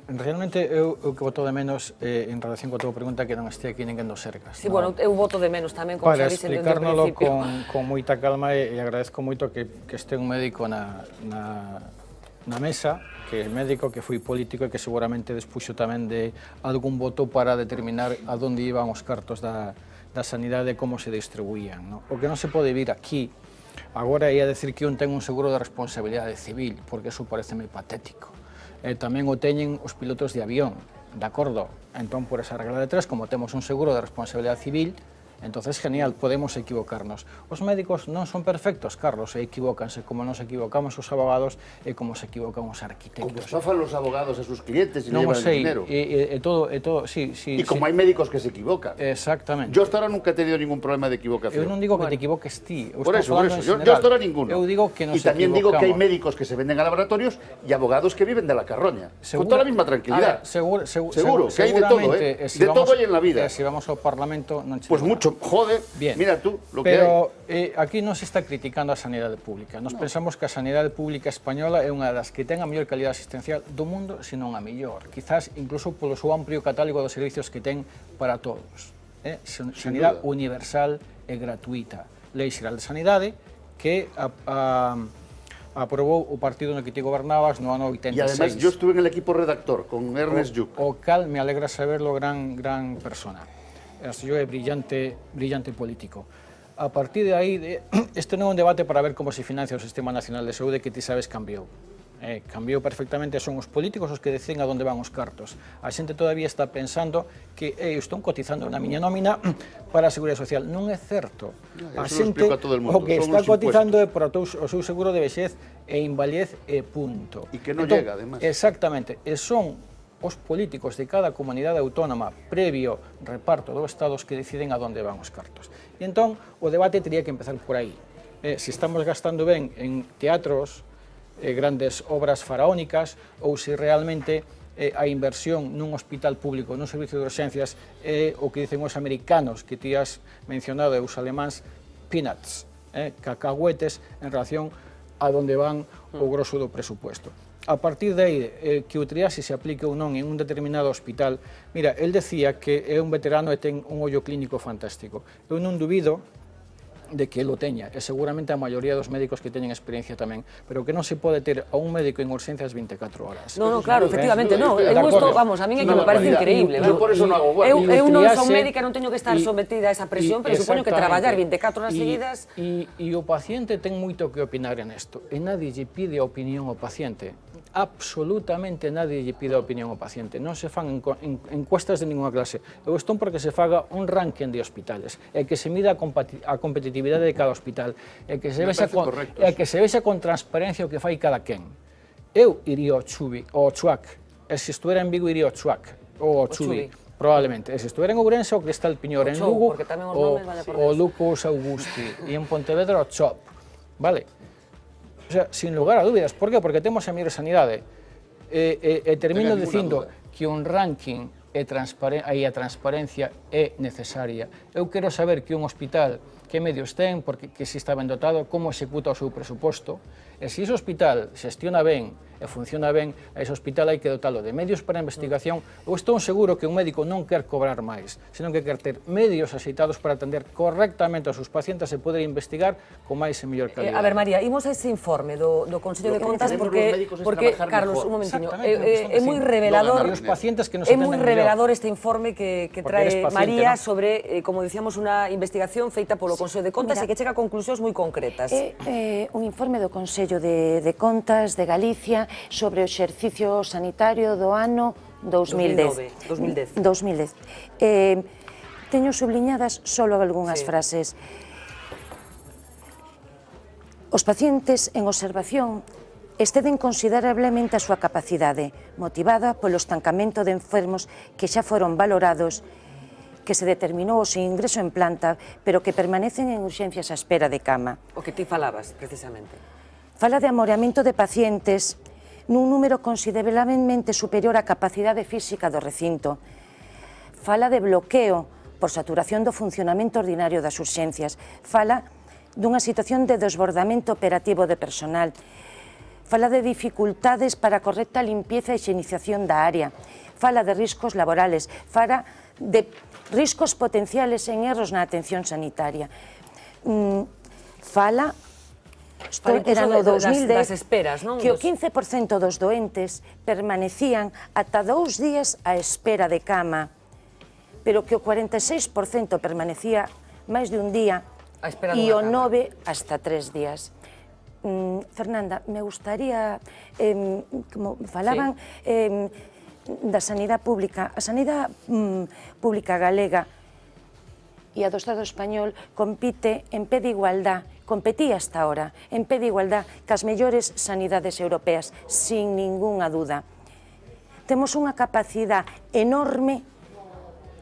Realmente, eu que voto de menos en relación con a tua pregunta que non este aquí ninguén dos Sergas. Sí, bueno, eu voto de menos tamén, como para xa dixen desde o explicárnoslo principio. con moita calma e agradezco moito que este un médico na mesa, que é médico, que foi político e que seguramente despuxo tamén de algún voto para determinar a donde iban os cartos da sanidade e como se distribuían. No? O que non se pode vir aquí agora é a decir que un ten un seguro de responsabilidade civil, porque eso pareceme patético. Tamén o teñen os pilotos de avión, de acordo? Entón, por esa regla de tres, como temos un seguro de responsabilidade civil, entonces, genial, podemos equivocarnos. Os médicos non son perfectos, Carlos, e equivócanse como nos equivocamos os abogados e como se equivocan os arquitectos. Como estafan los abogados a sus clientes y non le llevan sei, el dinero. todo, sí. Y como hay médicos que se equivocan. Exactamente. Yo hasta ahora nunca he tenido ningún problema de equivocación. Eu non digo que te equivoques ti. Por eso. Yo hasta ahora ninguno. Eu digo que nos y también equivocamos. digo que hay médicos que se venden a laboratorios y abogados que viven de la carroña. Con toda la misma tranquilidad. Seguro, que hay de todo, ¿eh? De todo hay en la vida. Si vamos ao Parlamento, non pues mucho, joder. Bien. Mira tú lo pero, que hai. Aquí non se está criticando a sanidade pública. Nos pensamos que a sanidade pública española é unha das que ten a mellor calidad asistencial do mundo, senón a mellor. Quizás incluso polo seu amplio catálogo de servicios que ten para todos. Sanidade universal e gratuita. Lei Xeral de Sanidade que aprobou o partido no que ti gobernabas no ano 86. Y además yo estuve en el equipo redactor con Ernest Lluch. O cal me alegra saberlo, gran persona. Yo é brillante político. A partir de aí, este non é un debate para ver como se financia o Sistema Nacional de Saúde que ti sabes cambiou. Cambiou perfectamente, son os políticos os que deciden a donde van os cartos. A xente todavía está pensando que están cotizando na miña nómina para a Seguridade Social. Non é certo. A xente o que está cotizando é para o seu seguro de vexez e invalidez e punto. E que non llega, además. Exactamente. E son os políticos de cada comunidade autónoma previo reparto do Estado que deciden a donde van os cartos. E entón, o debate teria que empezar por aí. Se estamos gastando ben en teatros, grandes obras faraónicas, ou se realmente a inversión nun hospital público, nun servicio de urxencias, é o que dicen os americanos, que ti has mencionado, e os alemáns, peanuts, cacahuetes, en relación a donde van o grosso do presupuesto. A partir de aí, que o triaxe se aplique ou non en un determinado hospital, mira, el decía que é un veterano e ten un ollo clínico fantástico. Eu non dubido de que lo teña, e seguramente a maioría dos médicos que teñen experiencia tamén, pero que non se pode ter a un médico en urxencias 24 horas. No, claro, efectivamente, non. Vamos, a mí é que me parece increíble. Eu non son médica, non teño que estar sometida a esa presión, pero supoño que traballar 24 horas seguidas... E o paciente ten moito que opinar en isto, e nadie lle pide a opinión ao paciente. Absolutamente nadie lle pide a opinión ao paciente. Non se fan encuestas de ninguna clase. Eu estou porque se faga un ranking de hospitales, e que se mida a competitividade de cada hospital, e que se vexa con transparencia o que fai cada quen. Eu iría ao Chuac, e se estuera en Vigo iría ao Chuac, ou ao Chubi, probablemente. E se estuera en Ourense, o Cristal Piñor, en Lugo, o Lucos Augusti, e en Pontevedra o Chop, vale? O sea, sin lugar a dúbidas. Por que? Porque temos a mellor sanidade. E termino dicindo que un ranking e a transparencia é necesaria. Eu quero saber que un hospital que medios ten, que se está ben dotado, como executa o seu presuposto, e se ese hospital xestiona ben e funciona ben, a ese hospital hai que dotalo de medios para a investigación. Eu estou seguro que un médico non quer cobrar máis, senón que quer ter medios axeitados para atender correctamente aos seus pacientes e poder investigar con máis e mellor calidad. A ver, María, imos a ese informe do Consello de Contas porque, Carlos, un momentiño, é moi revelador este informe que trae María sobre, como dicíamos, unha investigación feita polo Consello de Contas e que chega a conclusións moi concretas. É un informe do Consello de Contas de Galicia sobre o exercicio sanitario do ano 2010. Teño subliñadas solo algunhas frases. Os pacientes en observación exceden considerablemente a súa capacidade, motivada polo estancamento de enfermos que xa foron valorados, que se determinou o seu ingreso en planta, pero que permanecen en urxencias á espera de cama. O que ti falabas, precisamente. Fala de amoreamento de pacientes nun número considerablemente superior á capacidade física do recinto. Fala de bloqueo por saturación do funcionamento ordinario das urxencias. Fala dunha situación de desbordamento operativo de personal. Fala de dificultades para a correcta limpieza e higienización da área. Fala de riscos laborales. Fala de riscos potenciales en erros na atención sanitaria. Fala era no 2010 que o 15% dos doentes permanecían ata 2 días á espera de cama, pero que o 46% permanecía máis de un día e o 9 hasta 3 días. Fernanda, me gustaría, como falaban da sanidade pública, a sanidade pública galega e a do Estado español compite en pé de igualdade, competía hasta ahora en pé de igualdade cas mellores sanidades europeas, sin ningunha duda. Temos unha capacidade enorme,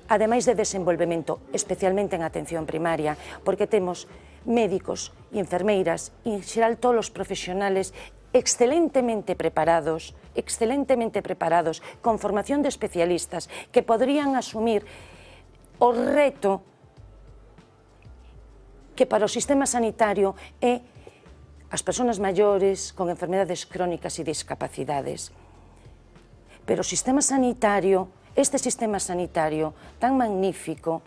ademais de desenvolvemento, especialmente en atención primaria, porque temos médicos e enfermeiras, e en xeral todos os profesionales excelentemente preparados, con formación de especialistas, que podrían asumir o reto que para o sistema sanitario é as persoas maiores con enfermedades crónicas e discapacidades. Pero o sistema sanitario, este sistema sanitario tan magnífico,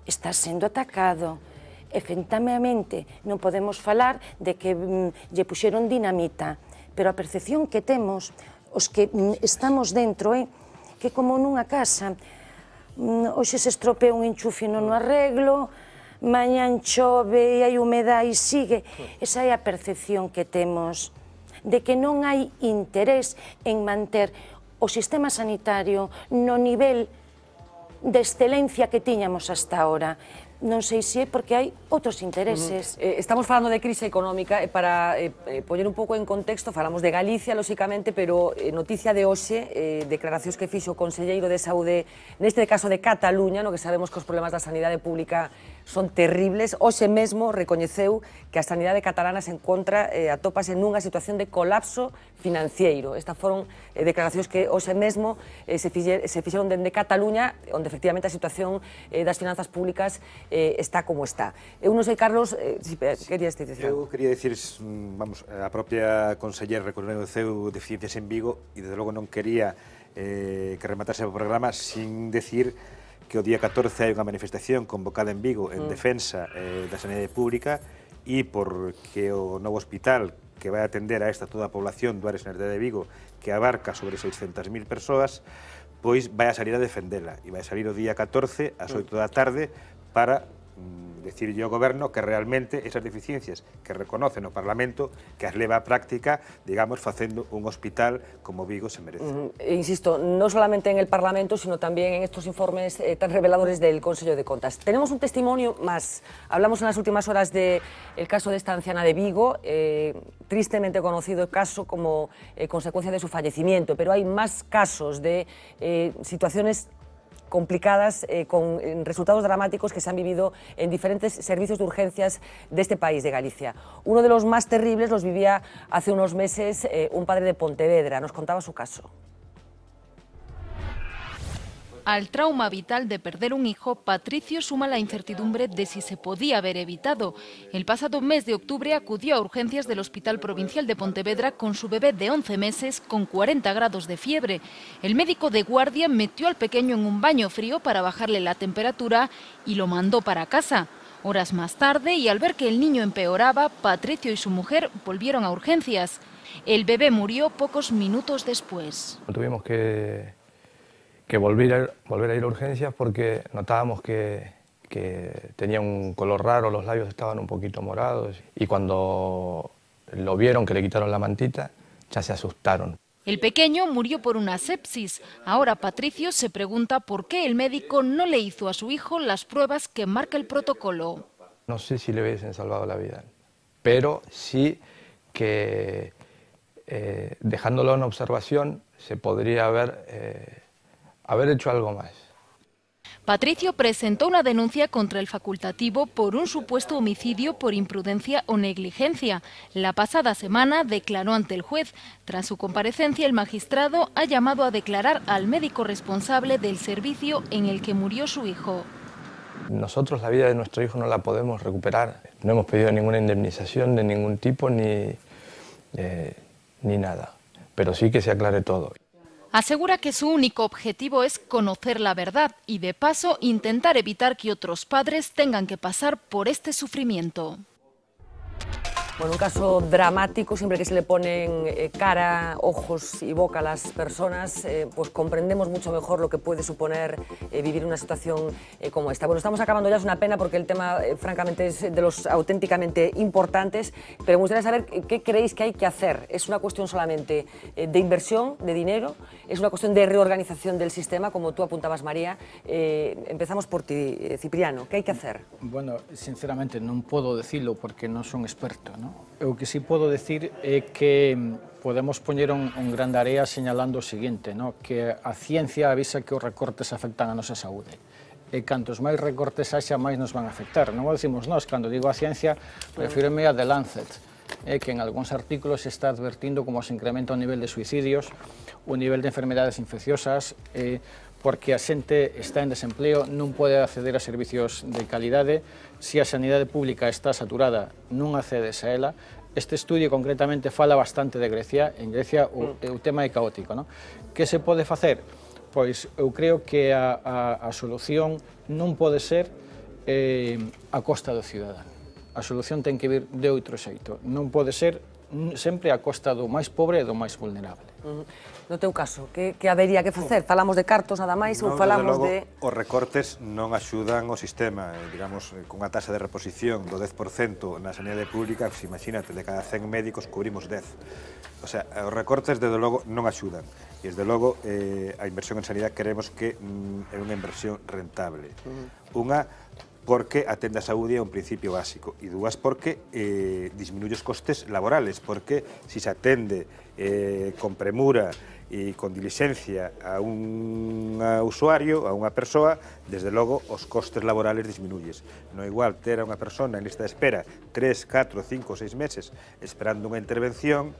está sendo atacado. Efectivamente, non podemos falar de que lle puxeron dinamita, pero a percepción que temos, os que estamos dentro, é que como nunha casa, hoxe se estropea un enchufe non o arreglo, mañan chove e hai humedade e sigue. Esa é a percepción que temos, de que non hai interés en manter o sistema sanitario no nivel de excelencia que tiñamos hasta ahora. non sei se é porque hai outros intereses. Estamos falando de crise económica e para poñer un pouco en contexto, falamos de Galicia, lóxicamente, pero noticia de hoxe, declaracións que fixo o Conselleiro de Saúde, neste caso de Cataluña, no que sabemos que os problemas da sanidade pública son terribles. Hoxe mesmo recoñeceu que a sanidade catalana se encontra, atópase nunha situación de colapso financiero. Estas foron declaracións que hoxe mesmo se fixeron dende Cataluña, onde efectivamente a situación das finanzas públicas está como está. Eu non sei, Carlos, querías dicir? Eu quería dicir, vamos, a propia consellera recoñeceu deficiencias en Vigo e, desde logo, non quería que rematase o programa sin decir que o día 14 hai unha manifestación convocada en Vigo en defensa da sanidade pública e porque o novo hospital que vai atender a esta toda a población do área de sanidade de Vigo, que abarca sobre 600.000 persoas, pois vai a salir a defendela e vai a salir o día 14 ás 8 da tarde para decirlle ao goberno que realmente esas deficiencias que reconoce no Parlamento, que as leva á práctica, digamos, facendo un hospital como Vigo se merece. Insisto, no solamente en el Parlamento, sino también en estos informes tan reveladores del Consejo de Contas. Tenemos un testimonio más. Hablamos en las últimas horas del caso de esta anciana de Vigo, tristemente conocido el caso como consecuencia de su fallecimiento, pero hay más casos de situaciones complicadas, con resultados dramáticos que se han vivido en diferentes servicios de urgencias de este país, de Galicia. Uno de los más terribles los vivía hace unos meses un padre de Pontevedra. Nos contaba su caso. Al trauma vital de perder un hijo, Patricio suma la incertidumbre de si se podía haber evitado. El pasado mes de octubre acudió a urgencias del Hospital Provincial de Pontevedra con su bebé de 11 meses con 40 grados de fiebre. El médico de guardia metió al pequeño en un baño frío para bajarle la temperatura y lo mandó para casa. Horas más tarde, y al ver que el niño empeoraba, Patricio y su mujer volvieron a urgencias. El bebé murió pocos minutos después. Tuvimos que volver a ir a urgencias porque notábamos que tenía un color raro, los labios estaban un poquito morados y cuando lo vieron que le quitaron la mantita ya se asustaron. El pequeño murió por una sepsis. Ahora Patricio se pregunta por qué el médico no le hizo a su hijo las pruebas que marca el protocolo. No sé si le hubiesen salvado la vida, pero sí que dejándolo en observación se podría haber hecho algo más. Patricio presentó una denuncia contra el facultativo por un supuesto homicidio por imprudencia o negligencia. La pasada semana declaró ante el juez. Tras su comparecencia, el magistrado ha llamado a declarar al médico responsable del servicio en el que murió su hijo. Nosotros la vida de nuestro hijo no la podemos recuperar. No hemos pedido ninguna indemnización de ningún tipo ni nada, pero sí que se aclare todo. Asegura que su único objetivo es conocer la verdad y, de paso, intentar evitar que otros padres tengan que pasar por este sufrimiento. Bueno, un caso dramático, siempre que se le ponen cara, ojos y boca a las personas, pues comprendemos mucho mejor lo que puede suponer vivir una situación como esta. Bueno, estamos acabando ya, es una pena porque el tema, francamente, es de los auténticamente importantes, pero me gustaría saber qué creéis que hay que hacer. ¿Es una cuestión solamente de inversión, de dinero? ¿Es una cuestión de reorganización del sistema, como tú apuntabas, María? Empezamos por ti, Cipriano. ¿Qué hay que hacer? Bueno, sinceramente non podo decirlo porque non son experto, ¿no? O que sí podo decir é que podemos poñer un gran de area señalando o seguinte, ¿no? Que a ciencia avisa que os recortes afectan a nosa saúde. E cantos máis recortes haxa, máis nos van a afectar. Non o decimos nós, cando digo a ciencia, refírome a The Lancet, que en algúns artículos se está advertindo como se incrementa o nivel de suicidios, o nivel de enfermedades infecciosas, porque a xente está en desempleo, non pode acceder a servicios de calidade, se a sanidade pública está saturada, non accedes a ela. Este estudio concretamente fala bastante de Grecia, en Grecia o tema é caótico, non? Que se pode facer? Pois eu creo que a solución non pode ser a costa do cidadano. A solución ten que vir de outro xeito, non pode ser sempre a costa do máis pobre e do máis vulnerable. No teu caso, que habería que facer? Falamos de cartos nada máis ou falamos de... Os recortes non axudan o sistema, digamos, con a taxa de reposición do 10% na sanidade pública, pues, imagínate, de cada 100 médicos cubrimos 10. O sea, os recortes, desde logo, non axudan. E, desde logo, a inversión en sanidade queremos que é unha inversión rentable. Unha, porque atende a saúde é un principio básico, e dúas porque disminuye os costes laborales, porque se se atende con premura e con diligencia a un usuario, a unha persoa, desde logo os costes laborales disminuyes. Non é igual ter a unha persona en lista de espera 3, 4, 5 ou 6 meses esperando unha intervención,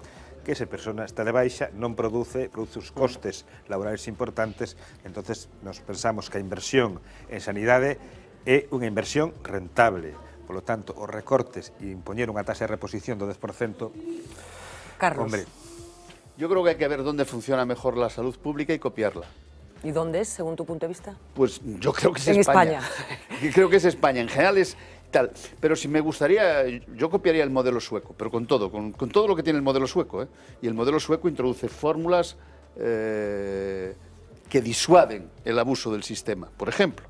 que esa persona está de baixa, non produce os costes laborales importantes, entonces nos pensamos que a inversión en sanidade é unha inversión rentable. Por lo tanto, os recortes e impoñer unha tasa de reposición do 10%, Carlos. hombre, yo creo que hay que ver dónde funciona mejor la salud pública y copiarla. ¿Y dónde es, según tu punto de vista? Pues yo creo que es en España. España. Creo que es España. En general es tal. Pero si me gustaría, yo copiaría el modelo sueco, pero con todo lo que tiene el modelo sueco, ¿eh? Y el modelo sueco introduce fórmulas que disuaden el abuso del sistema. Por ejemplo,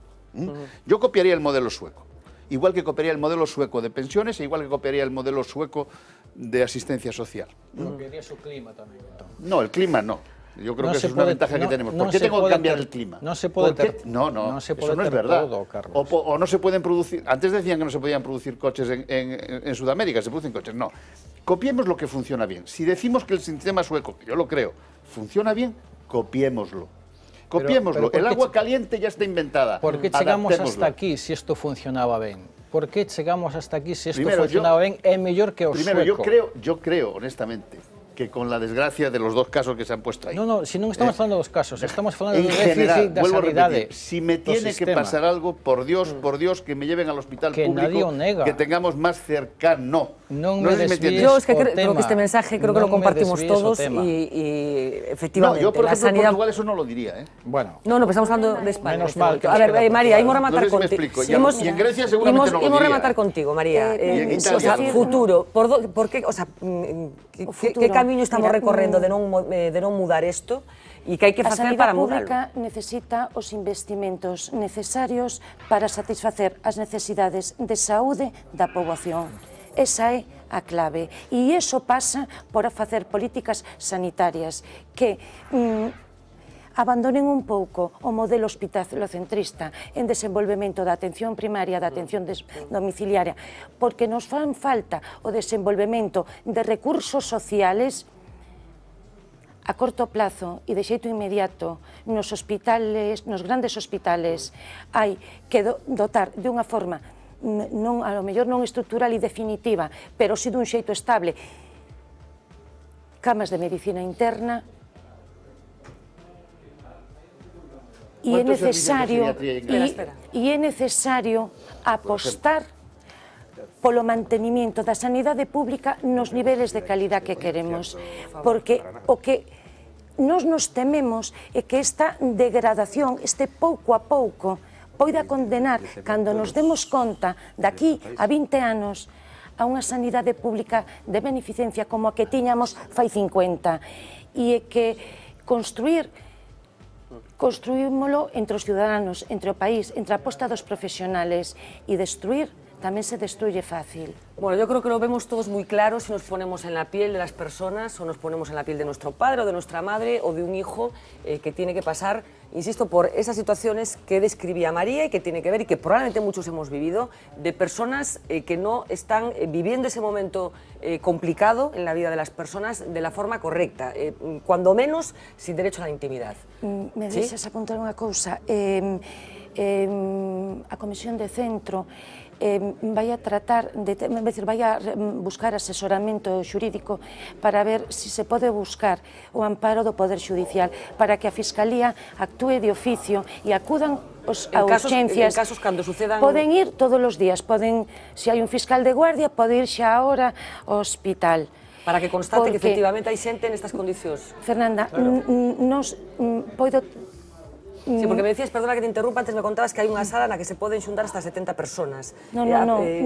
yo copiaría el modelo sueco. Igual que copiaría el modelo sueco de pensiones e igual que copiaría el modelo sueco de asistencia social. Copiaría su clima también. No, el clima no. Yo creo que esa es una ventaja que tenemos. No ¿Por qué tengo que cambiar el clima? No se puede No, se puede eso no es ter verdad. todo, Carlos. O no se pueden producir... Antes decían que no se podían producir coches en Sudamérica, se producen coches. No. Copiemos lo que funciona bien. Si decimos que el sistema sueco, que yo lo creo, funciona bien, copiémoslo. Copiémoslo. El agua caliente ya está inventada. ¿Por qué llegamos hasta aquí si esto funcionaba bien? ¿Por qué llegamos hasta aquí si esto funcionaba bien? Es mejor que os Primero, sueco. yo creo, honestamente, que con la desgracia de los dos casos que se han puesto ahí. No, si non estamos falando dos casos, estamos falando en do general, déficit da vuelvo a sanidade. repetir, si me tiene que pasar algo, por Dios, que me lleven al hospital Que público, nadie o nega. que tengamos más cercano. Non No me sé si me desvíes entiendes. Yo es que o creo que este mensaje creo que lo Non me compartimos desvíes o todos tema. y efectivamente No, yo por la ejemplo sanidad... en Portugal eso no lo diría, ¿eh? Bueno. No, pero estamos hablando de España. Menos en este mal momento. que A ver, nos queda María, íbamos a No rematar sé si me contigo. explico. Y en Grecia seguramente no lo Íbamos a diría. rematar contigo, María. Y en O sea, Italia no. futuro, por qué, o sea, que camiño estamos recorrendo de non mudar isto e que hai que A facer sanidade para mudarlo? pública necesita os investimentos necesarios para satisfacer as necesidades de saúde da poboación. Esa é a clave. E iso pasa por facer políticas sanitarias que abandonen un pouco o modelo hospitalocentrista en desenvolvemento da atención primaria, da atención domiciliaria, porque nos fan falta o desenvolvemento de recursos sociales a corto plazo e de xeito inmediato nos hospitales, nos grandes hospitales, hai que dotar de unha forma non, a lo mellor non estrutural e definitiva, pero si dun xeito estable, camas de medicina interna. E é necesario apostar polo mantenimento da sanidade pública nos niveles de calidad que queremos, porque o que nos tememos é que esta degradación, este pouco a pouco, poida condenar, cando nos demos conta, daqui a 20 anos, a unha sanidade pública de beneficencia como a que tiñamos fai 50, e é que construímolo entre os ciudadanos, entre o país, entre a aposta dos profesionales, e destruir tamén se destruye fácil. Bueno, yo creo que lo vemos todos muy claro si nos ponemos en la piel de las personas o nos ponemos en la piel de nuestro padre o de nuestra madre o de un hijo que tiene que pasar, insisto, por esas situaciones que describía María y que tiene que ver y que probablemente muchos hemos vivido, de personas que no están viviendo ese momento complicado en la vida de las personas de la forma correcta, cuando menos sin derecho a la intimidad. Me deixas apuntar unha cousa. A Comisión de Centro vai a tratar vai a buscar asesoramento xurídico para ver se se pode buscar o amparo do Poder Xudicial para que a Fiscalía actúe de oficio e acudan a urxencias. En casos cando sucedan... Poden ir todos os días, se hai un fiscal de guardia, pode ir xa ahora ao hospital. Para que constate que efectivamente hai xente nestas condicións. Fernanda, nos podo... Sí, porque me decías, perdona que te interrumpa, antes me contabas que hai unha sala na que se poden xuntar hasta 70 personas. Non,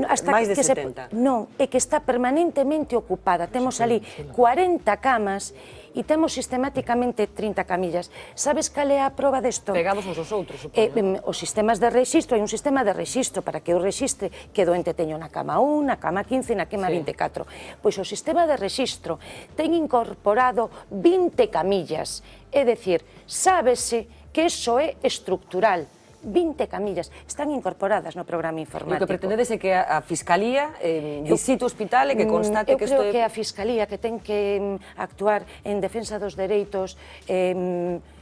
hasta máis de que 70. Non, é que está permanentemente ocupada. Temos ali 40 camas e temos sistemáticamente 30 camillas. Sabes cal é a proba desto? Pegados uns aos outros, supoño. Os sistemas de rexistro, hai un sistema de rexistro para que o rexistre que doente teña na cama 1, na cama 15 e na cama 24. Pois o sistema de rexistro ten incorporado 20 camillas, é dicir, sábese que iso é estructural, 20 camillas, están incorporadas no programa informático. O que pretendedes é que a Fiscalía visite o hospital e que constate que isto Eu creo que a Fiscalía que ten que actuar en defensa dos dereitos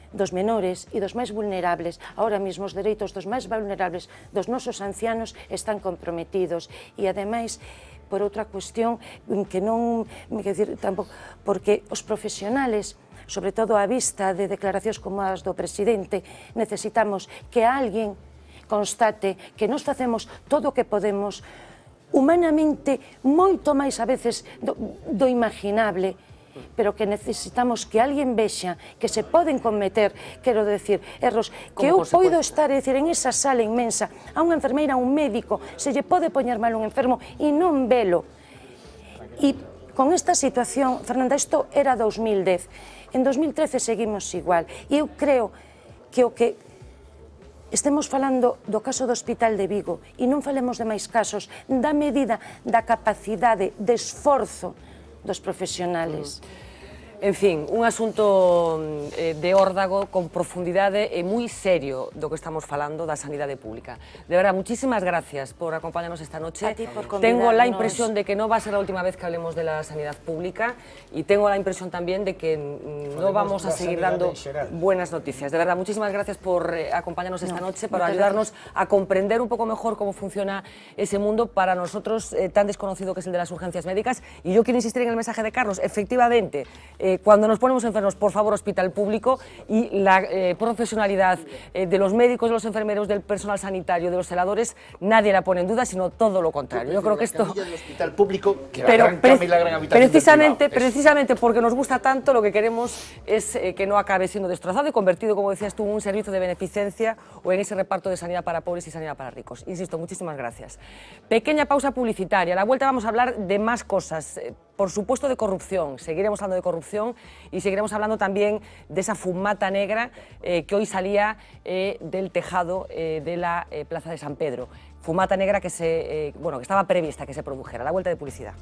dos menores e dos máis vulnerables. Ahora mesmo os dereitos dos máis vulnerables dos nosos ancianos están comprometidos e ademais por outra cuestión que non, quer dizer, tampouco, porque os profesionales, sobre todo á vista de declaracións como as do presidente, necesitamos que alguén constate que nos facemos todo o que podemos humanamente moito máis a veces do imaginable, pero que necesitamos que alguén vexa que se poden cometer, quero decir, erros, que eu poido estar, decir, en esa sala inmensa, a unha enfermeira, a un médico, se lle pode poñer mal un enfermo e non velo. E con esta situación, Fernanda, isto era 2010, en 2013 seguimos igual, e eu creo que o que estemos falando do caso do Hospital de Vigo e non falemos de máis casos, da medida da capacidade de esforzo dos profesionales. En fin, un asunto de órdago con profundidade e moi serio do que estamos falando da sanidade pública. De verdad, muchísimas gracias por acompañarnos esta noche. A ti por convidarnos. Tengo la impresión de que no va a ser la última vez que hablemos de la sanidad pública y tengo la impresión también de que no vamos a seguir dando buenas noticias. De verdad, muchísimas gracias por acompañarnos esta noche, para ayudarnos a comprender un poco mejor cómo funciona ese mundo para nosotros tan desconocido que es el de las urgencias médicas. Y yo quiero insistir en el mensaje de Carlos. Efectivamente, cuando nos ponemos enfermos, por favor, hospital público, y la profesionalidad de los médicos, de los enfermeros, del personal sanitario, de los celadores, nadie la pone en duda, sino todo lo contrario. Yo creo que esto... hospital público que la gran habitación precisamente porque nos gusta tanto, lo que queremos es que no acabe siendo destrozado y convertido, como decías tú, en un servicio de beneficencia o en ese reparto de sanidad para pobres y sanidad para ricos. Insisto, muchísimas gracias. Pequeña pausa publicitaria. A la vuelta vamos a hablar de más cosas. Por supuesto, de corrupción. Seguiremos hablando de corrupción y seguiremos hablando también de esa fumata negra que hoy salía del tejado de la Plaza de San Pedro. Fumata negra que estaba prevista que se produjera. A la vuelta de publicidad.